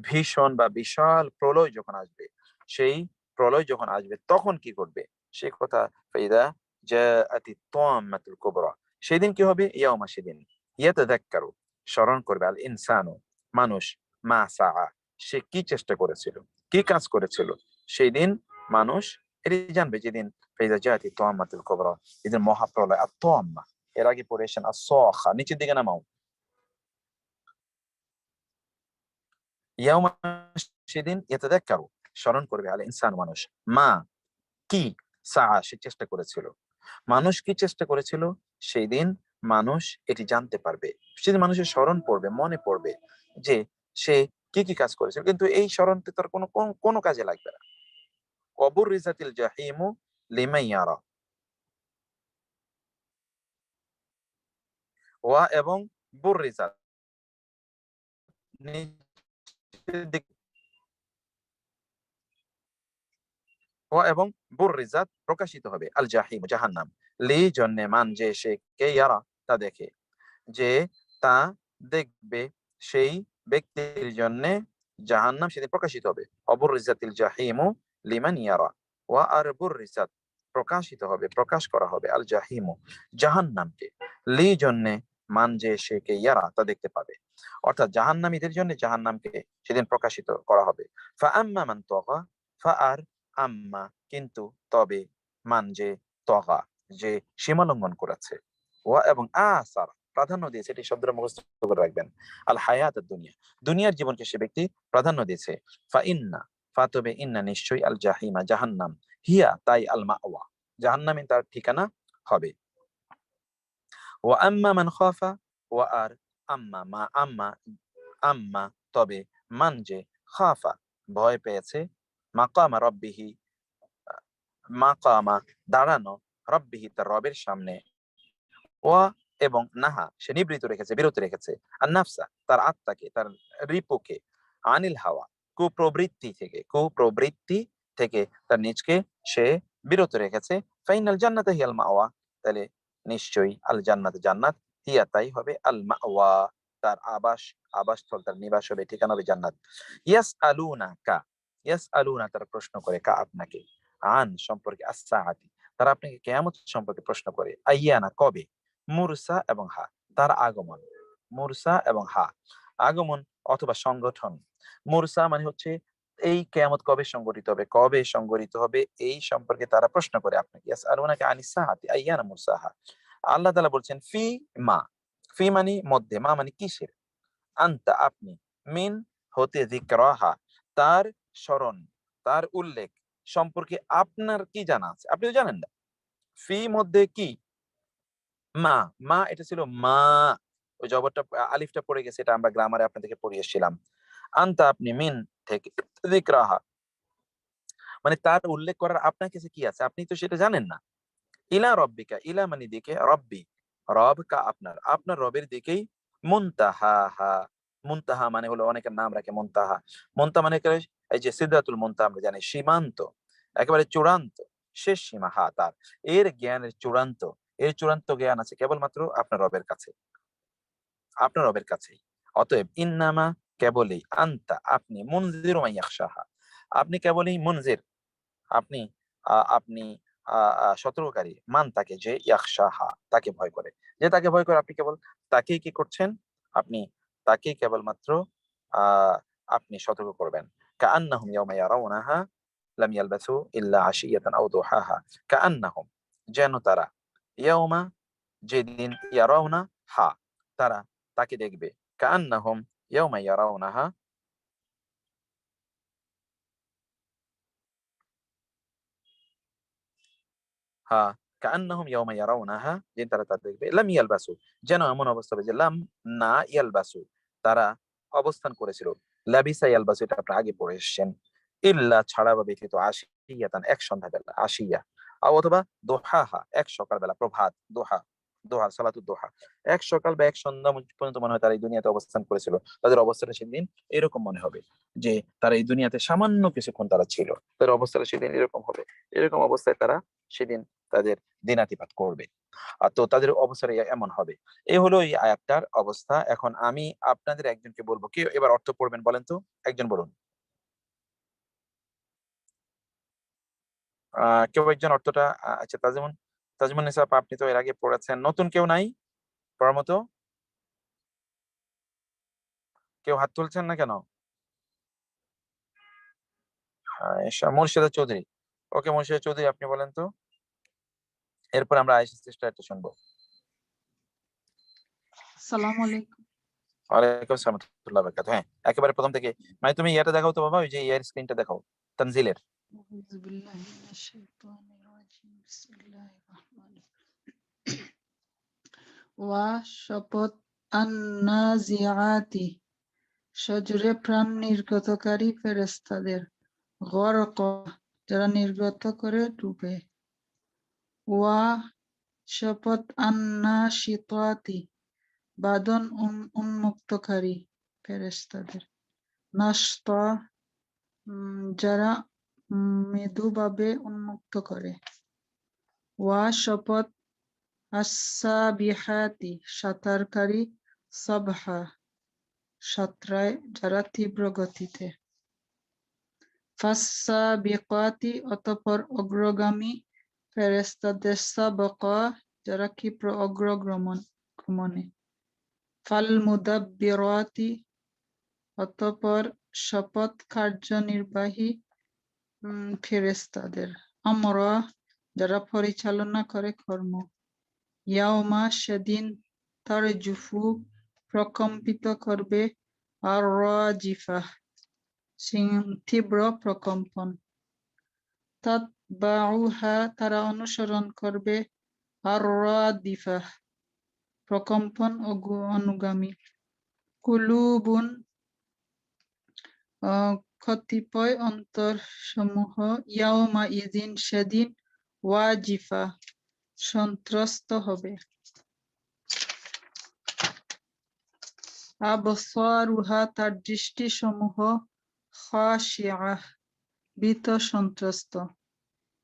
ভীষণ বা বিশাল প্রলয় যখন আসবে, সেই প্রলয় যখন আসবে তখন কি করবে সেই কথা, ফাইদা জাআতিত তাম্মাতুল কুবরা, সেদিন কি হবে, ইয়াউমা সেদিন, ইয়াতাযাক্কারু স্মরণ করবে, আল ইনসানু মানুষ, মা সাআ সে কি চেষ্টা করেছিল, কি কাজ করেছিল, সেই দিন মানুষ এটি জানবে, যেদিন ফাইদা জাআতিত তাম্মাতুল কুবরা, যেদিন মহাপ্রলয়, আত-তাম্মা এর আগে পড়েছেন আস-সাখা, নিচের দিকে নামাও, ইয়াউমা সেদিন, ইয়াতাযাক্কারু স্মরণ করবে, আল ইনসান মানুষ, মা কি, সাআ সে চেষ্টা করেছিল, মানুষ কি চেষ্টা করেছিল, সেই দিন মানুষ এটি জানতে পারবে, সেদিন মানুষের স্মরণ পড়বে, মনে পড়বে যে সে কি কি কাজ করেছিল, কিন্তু এই স্মরণতে তার কোনো কাজে লাগবে না। ওয়াবুরিজাতিল জাহিমু লিমান ইয়ারা, ওয়া এবং বুররিজাত নিচের দিকে, ওয়া এবং বুররিজাত প্রকাশিত হবে, আল জাহিম জাহান্নাম, লি জন্যে মান যে সে কে ইয়ারা তা দেখে, যে তা দেখবে সেই ব্যক্তির জন্য জাহান্নাম সেদিন প্রকাশিত হবে, অবুররিজাতিল জাহিমু লিমান ইয়ারা, ওয়া আর বুররিজাত প্রকাশিত হবে, প্রকাশ করা হবে, আল জাহিমু জাহান্নামকে, লি জন্যে মান যে সে কে ইয়ারা তা দেখতে পাবে, অর্থাৎ জাহান্নামীদের জন্য জাহান্নামকে সেদিন প্রকাশিত করা হবে। ফা আম্মা মান তাগা, ফা আর আম্মা কিন্তু, তবে মান যে তগা যে সীমা লঙ্ঘন করেছে, ওয়া এবং আসার প্রাধান্য দিয়েছে, এটি শব্দটা মুখস্থ করে রাখবেন, আল হায়াত দুনিয়া দুনিয়ার জীবনকে সে ব্যক্তি প্রাধান্য দিয়েছে, ফা ইন্না ফাতবে ইন্না নিশ্চয়ই, আল জাহিমা জাহান্নাম, হিয়া তাই, আল মাওয়া জাহান্নামে তার ঠিকানা হবে। ওয়া আম্মা মান খাফা, ওয়া আর আম্মা মা আম্মা আম্মা তবে, মান যে, খাফা ভয় পেয়েছে, মাকামা রব্বিহি মাকামা দাঁড়ানো, রব্বিহি তার রবের সামনে, ওয়া এবং নাহা সে নিবৃত রেখেছে, বিরত রেখেছে, আর নাফসা তার আত্মাকে, তার রিপুকে, আনিল হাওয়া কুপ্রবৃত্তি থেকে তার নিজকে সে বিরত রেখেছে, ফাইনাল জান্নাতে হিয়াল মাওয়া তাহলে নিশ্চয়ই আল জান্নাত জান্নাত, হিয়া তাই হবে, আল মাওয়া তার আবাসস্থল, তার নিবাস হবে, ঠিকানা হবে জান্নাত। ইয়াস আলুনা তারা প্রশ্ন করে, কা আপনাকে, আন সম্পর্কে, আস-সাআতি তারা আপনাকে কিয়ামত সম্পর্কে প্রশ্ন করে, আইয়ানা কবে, মুরসা এবং হা তার আগমন, মুরসা এবং হা আগমন অথবা সংগঠন। মুরসা মানে হচ্ছে এই কিয়ামত কবে সংগঠিত হবে, কবে সংগঠিত হবে এই সম্পর্কে তারা প্রশ্ন করে আপনাকে। ইয়াসআলুনাকা আনিস সাআতি আইয়ানা মুরসাহা। আল্লাহ তাআলা বলছেন ফি মা, ফি মানে মধ্যে, মা মানে কিসের, আনতা আপনি, মিন হতে, যিকরাহা তার স্মরণ, তার উল্লেখ সম্পর্কে আপনার কি জানা আছে, আপনি তো জানেন না। ফি মধ্যে কি, মা, মা এটা ছিল মা, ওই জবরটা আলিফটা পড়ে গেছে, এটা আমরা গ্রামারে আপনাদেরকে পড়িয়ে এসেছিলাম। আনতা আপনি, মিন থেকে, যিকরাহা মানে তার উল্লেখ করার আপনার কাছে কি আছে, আপনি তো সেটা জানেন না। ইলা রব্বিকা, ইলা মানে দিকে, রব্বি রব কা আপনার, আপনার রবের দিকেই, মুনতাহা মুনতাহা মানে হলো অনেকের নাম রাখে মুনতাহা, মুনতা মানে এই যে সিদরাতুল মুনতাহা আমরা জানি সীমান্ত, একেবারে চূড়ান্ত শেষ সীমা, হা তার, এর জ্ঞানের চূড়ান্ত, এর চূড়ান্ত জ্ঞান আছে কেবলমাত্র আপনার রবের কাছে, আপনার রবের কাছেই। অতএব ইন্নামা কেবলই, আনতা আপনি, মুনজিরু মান ইয়াখশাহা আপনি কেবলই মুনজির, আপনি আপনি সতর্ককারী, মান তাকে যে, ইয়াখশাহা তাকে ভয় করে, যে তাকে ভয় করে, আপনি কেবল তাকেই কি করছেন, আপনি তাকেই কেবলমাত্র আপনি সতর্ক করবেন। কাআন্নাহুম ইয়াওমা ইয়ারাউনাহা লাম ইয়ালবাসু ইল্লা আশিয়াতান আও দুহাহা, কাআন্নাহুম যেন তারা, ইয়াওমা যেদিন, ইয়ারাউনা হা তারা তাকে দেখবে, কাআন্নাহুম ইয়াওমা ইয়ারাউনাহা হা কাআন্নাহুম ইয়াওমা ইয়ারাউনাহা যেদিন তারা তা দেখবে, লাম ইয়ালবাসু যেন এমন অবস্থা হবে যে, লাম না ইয়ালবাসু তারা অবস্থান করেছিল, লাবিসা ইয়ালবাসু এটা আপনারা আগে পড়ে এসেছেন, ইল্লা ছাড়া বা ব্যতীত, আশিয়াতান এক সন্ধ্যাবেলা, আশিয়া অথবা দোহাহা এক সকালবেলা, প্রভাত, দোহা দোহা সালাতুদ দোহা, এক সকাল বা এক সন্ধ্যা পর্যন্ত মনে হয় তারা এই দুনিয়াতে অবস্থান করেছিল, তাদের অবস্থাটা সেদিন এরকম মনে হবে যে তারা এই দুনিয়াতে সামান্য কিছুক্ষণ তারা ছিল, তাদের অবস্থাটা সেদিন এরকম হবে, এরকম অবস্থায় তারা সেদিন তাদের দিনাতিপাত করবে। আর তো তাদের অবস্থা এমন হবে। এই হলো এই আয়াতটার অবস্থা। এখন আমি আপনাদের একজনকে বলবো, কে এবার অর্থ পড়বেন বলেন তো, একজন বলুন। কেউ একজন অর্থটা, আচ্ছা তাজমুন নিসা আপা, আপনি তো এর আগে পড়েছেন, নতুন কেউ নাই পড়ার মতো, কেউ হাত তুলছেন না কেন? মুর্শিদা চৌধুরী, ওকে মুর্শিদা চৌধুরী আপনি বলেন তো, এরপর আমরা আয়েশা সিস্টারটা শুনবো। আসসালামু আলাইকুম। ওয়ালাইকুম আসসালাম ওয়া রাহমাতুল্লাহি ওয়া বারাকাতুহু। হ্যাঁ, একেবারে প্রথম থেকে, মানে তুমি ইয়াটা দেখাও তো বাবা, ওই যে ইয়ার স্ক্রিনটা দেখাও, তানজিলের। আউযু বিল্লাহি মিনাশ শাইতানির রাজিম। বিসমিল্লাহির রহমানির রহিম। ওয়া শপথ আন-নাজিআতি সজোরে প্রাণ নির্গতকারী ফেরেশতাদের, গরক যারা নির্গত করে ডুবে। ওয়া শপথ আন-নাশিতাতি বাঁধন উন্মুক্তকারী ফেরেশতাদের, নাশতা যারা মৃদুভাবে উন্মুক্ত করে। ওয়া শপথ আস-সাবিহাতি সাঁতারকারী, সাবহা সাঁতরায় যারা তীব্র গতিতে। ফাস-সাবিকাতি অতঃপর অগ্রগামী ফেরেশতাদের, সাবকা যারা ক্ষিপ্র অগ্রগমনে। ফাল-মুদাব্বিরাতি অতঃপর শপথ কার্যনির্বাহী ফেরেশতাদের, আমরা যারা পরিচালনা করে কর্ম। ইয়াউমা সেদিন, তারজুফু প্রকম্পিত করবে, আর রাজিফা তীব্র প্রকম্পন। তাতবাউহা তারা অনুসরণ করবে, আর রাদিফা প্রকম্পন অনুগামী। কুলুবুন কতিপয় অন্তর সমূহ ইয়াউমা ইজিন সেদিন ওয়াজিফা সন্ত্রস্ত হবে। আবসারুহা তার দৃষ্টি সমূহ খাশিআহ ভীত সন্ত্রস্ত।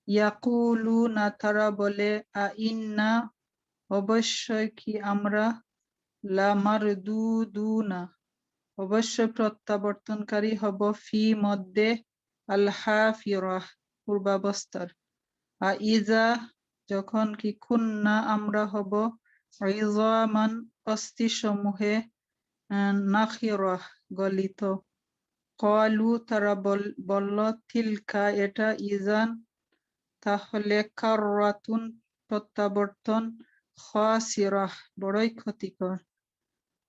ইয়াকুলুনা তারা বলে আইন্না অবশ্যই কি আমরা লামারদুদুনা অবশ্যই প্রত্যাবর্তনকারী হব ফি মধ্যে আল হাফিরাহ পূর্বাবস্থার। ইজা যখন কি কুন্না আমরা হব ইযামান অস্থি সমূহে নাখিরাহ গলিত। ক্বালু তারা বলল তিলকা এটা ইজান তাহলে কাররাতুন প্রত্যাবর্তন খাসিরাহ বড়ই ক্ষতিকর।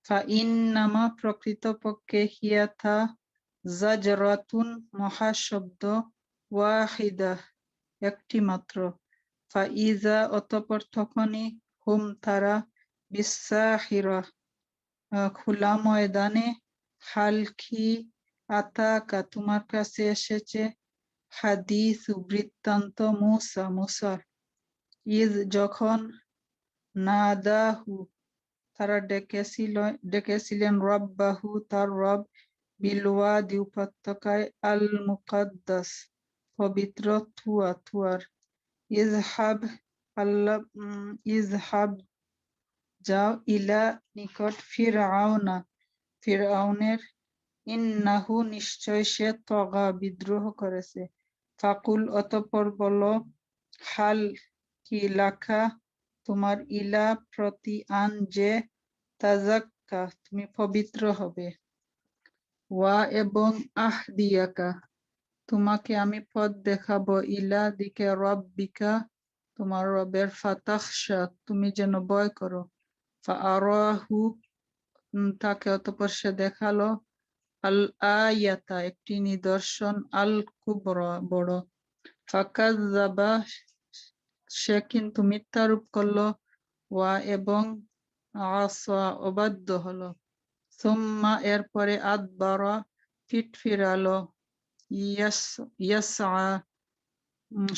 ফাইন্নামা প্রকৃতপক্ষে হিয়াথা জাজরাতুন মহাশব্দ ওয়াহিদাহ একটি মাত্র। ফাইজা অতঃপর তখনই হুম তারা বিসাহিরাহ খোলা ময়দানে হালকি আতাকা তোমার কাছে এসেছে হাদিস বৃত্তান্ত মুসা মুসার। ইজ যখন নাদাহু তারা ডেকেছিলেন রব্বাহু তার রব বিলওয়াদি উপত্যকায় আল মুকাদ্দাস পবিত্র তুয়া তুয়ার। ইজহাব যাও ইলা নিকট ফিরআউনা ফিরআউনের ইন্নাহু নিশ্চয় সে তগা বিদ্রোহ করেছে। ফাকুল অতঃপর বলো হাল কি লাখা তোমার ইলা প্রতি আন যে তাজাক্কা তুমি পবিত্র হবে। ওয়া এবং আহদিয়াকা তোমাকে আমি পথ দেখাবো ইলা দিকে রব্বিকা তোমার রবের ফাতাখশা তুমি যেন ভয় করো। ফাআরাহু তাকে অতঃপর সে দেখালো আল আয়াতা একটি নিদর্শন আল কুবরা বড়। ফাকাজ্জাবা সে কিন্তু মিথ্যারোপ করলো ওয়া এবং আসা অবাধ্য হলো। সুম্মা এরপরে আদবারা পিঠ ফিরালো ইয়াসআ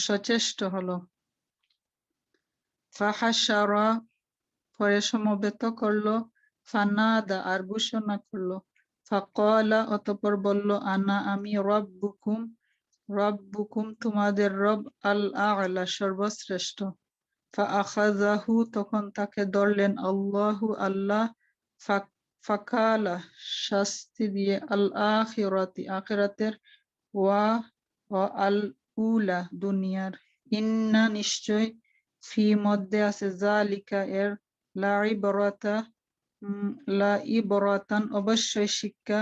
সচেষ্ট হলো। ফাহাশারা পরে সমবেত করলো ফানাদা আর ঘোষণা করলো। ফাকালা অতঃপর বলল আনা আমি রব্বুকুম তোমাদের রব আল আ'লা সর্বশ্রেষ্ঠ। ফাআখাযাহু তখন তাকে ধরলেন আল্লাহু আল্লাহ ফাকালা শাস্তি দিয়ে আল আখিরাতি আখিরাতের ওয়া আল উলা দুনিয়ার। ইন্না নিশ্চয় ফি মধ্যে আছে জালিকা এর লাইবরাতান অবশ্যই শিক্ষা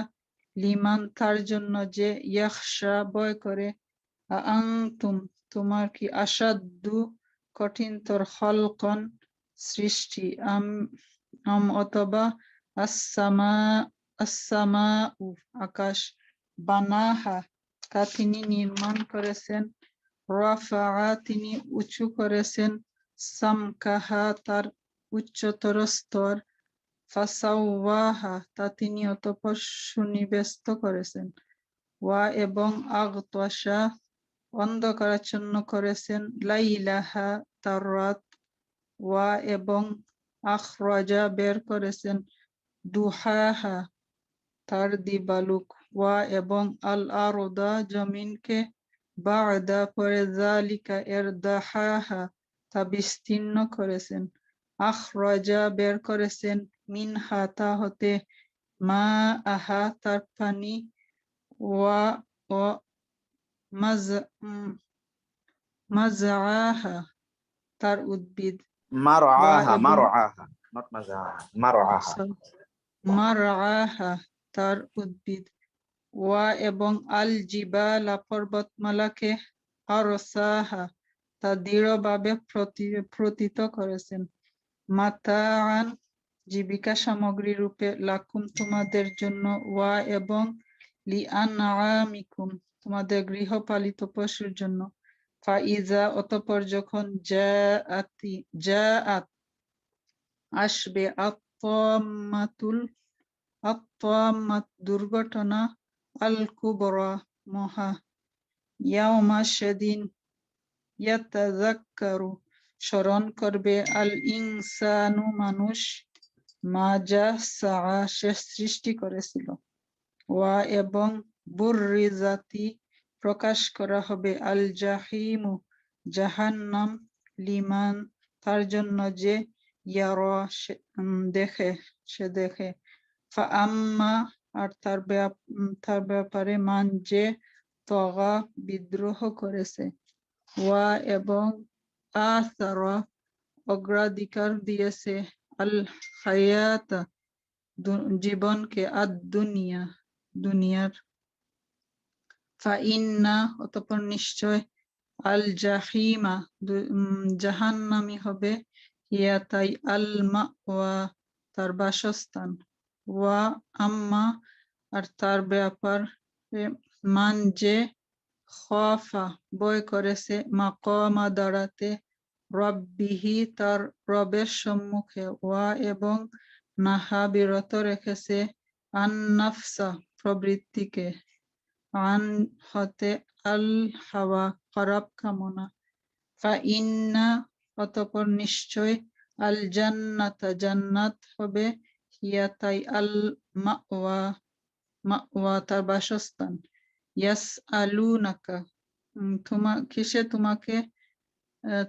লিমান তার জন্য যে ইয়াখশা ভয় করে। আনতুম তোমার কি আসাদ্দু কঠিনতর খলকন সৃষ্টি অথবা আসসামাউ আকাশ বানাহা তা তিনি নির্মাণ করেছেন রাফাআ তিনি উঁচু করেছেন সামকাহা তার উচ্চতর স্তর ফাসাওয়াহা তা তিনি অতঃপর সুনিবেষ্ট করেছেন। ওয়া এবং আগতাশা অন্ধকারাচ্ছন্ন করেছেন লাইলাহা তার রাত। ওয়া এবং আখরাজা বের করেছেন দুহাহা তার দিবালুক। ওয়া এবং আল আরদা জমিনকে বা'দা পরে যালিকা এর দাহাহা তা বিস্তীর্ণ করেছেন। আখরাজা বের করেছেন মিনহা তা হতে মা আহা তার পানি ওয়া মাযআহা তার উদ্ভিদ। মারআহা এবং মারআহা not মাযআহা মারআহা মারআহা তার উদ্ভিদ। ওয়া এবং আল জিবালা পর্বতমালাকে আরসাহা তা দৃঢ়ভাবে প্রতীত করেছেন। মাতাআন জীবিকা সামগ্রী রূপে লাকুম তোমাদের জন্য ওয়া এবং লিআনআমিকুম তোমাদের গৃহপালিত পশুর জন্য। ফাইজা অতঃপর যখন জাআত আসবে আত্তাম্মাত দুর্ঘটনা আল কুবরা মহা, ইয়াউমা সেদিন, ইয়াতাযাক্কারু স্মরণ করবে, আল ইনসানু মানুষ, মা যা সাআ সে সৃষ্টি করেছিল, ওয়া এবং বুররিজাতি প্রকাশ করা হবে, আল জাহিমু জাহান্নাম, লিমান তার জন্য যে ইয়ারা দেখে, সে দেখে, ফাআম্মা আর তার ব্যাপারে মান যে তগা বিদ্রোহ করেছে, ওয়া এবং আসারা অগ্রাধিকার দিয়েছে, আল হায়াতা জীবনকে, আদ দুনিয়া দুনিয়ার, ফাইন্না অতঃপর নিশ্চয়, আল জাহিমা জাহান্নামী হবে, হিয়া তাই, আল মাওয়া তার বাসস্থান, ওয়া আম্মা আর তার ব্যাপার মান যে খাফা ভয় করেছে, মাকামা দাঁড়াতে, রব্বিহি তার রবের সম্মুখে, ওয়া এবং নাহা বিরত রেখেছে, আন নাফসা প্রবৃত্তিকে, আন হতে, আল হাওয়া খারাপ কামনা, ফাইন্না অতঃপর নিশ্চয়, আল জান্নাতা জান্নাত হবে, হিয়া তাই, আল মাওয়া মাওয়া তার বাসস্থান, ইয়াসআলুনাকা কিসে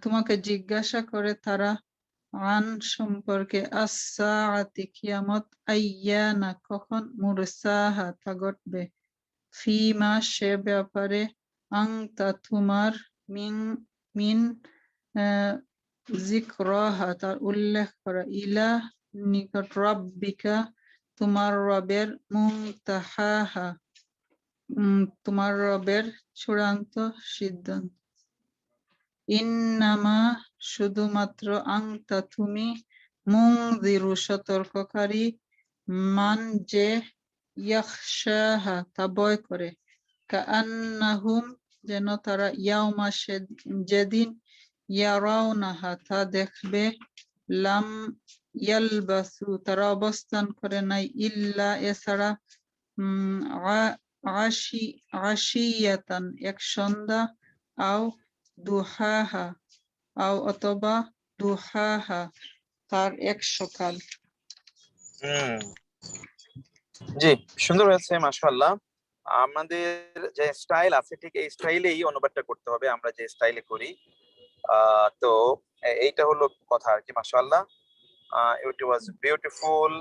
তোমাকে জিজ্ঞাসা করে তারা, আন সম্পর্কে, আস-সাআতি কিয়ামত, আইয়ানা কখন, মুরসাহা তা ঘটবে, ফিমা সে ব্যাপারে, আংতা তোমার, মিন যিকরাহা তার উল্লেখ করা, ইলা নিকট, রাব্বিকা তোমার রবের, মুনতাহাহা তোমার রবের চূড়ান্ত সিদ্ধান্ত, ইন্নামা শুধুমাত্র, আংতা তুমি, মুনযিরু সতর্ককারী, মান যে ইয়াখশাহা তা ভয় করে, কাআন্নাহুম যেন তারা, ইয়াউমা যেদিন, ইয়ারাউনাহা তা দেখবে, লাম ইয়ালবাসু তারা অবস্থান করে নাই, ইল্লা এছাড়া, আশিয়াতান এক সন্ধ্যা, আও দুহাহা অথবা দুহাহা তার এক সকাল। জি, সুন্দর হয়েছে, মাশাআল্লাহ। আমাদের যে স্টাইল আছে ঠিক এই স্টাইলেই অনুবাদটা করতে হবে, আমরা যে স্টাইলে করি। তো এইটা হলো কথা আর কি, মাশাআল্লাহ। It was beautiful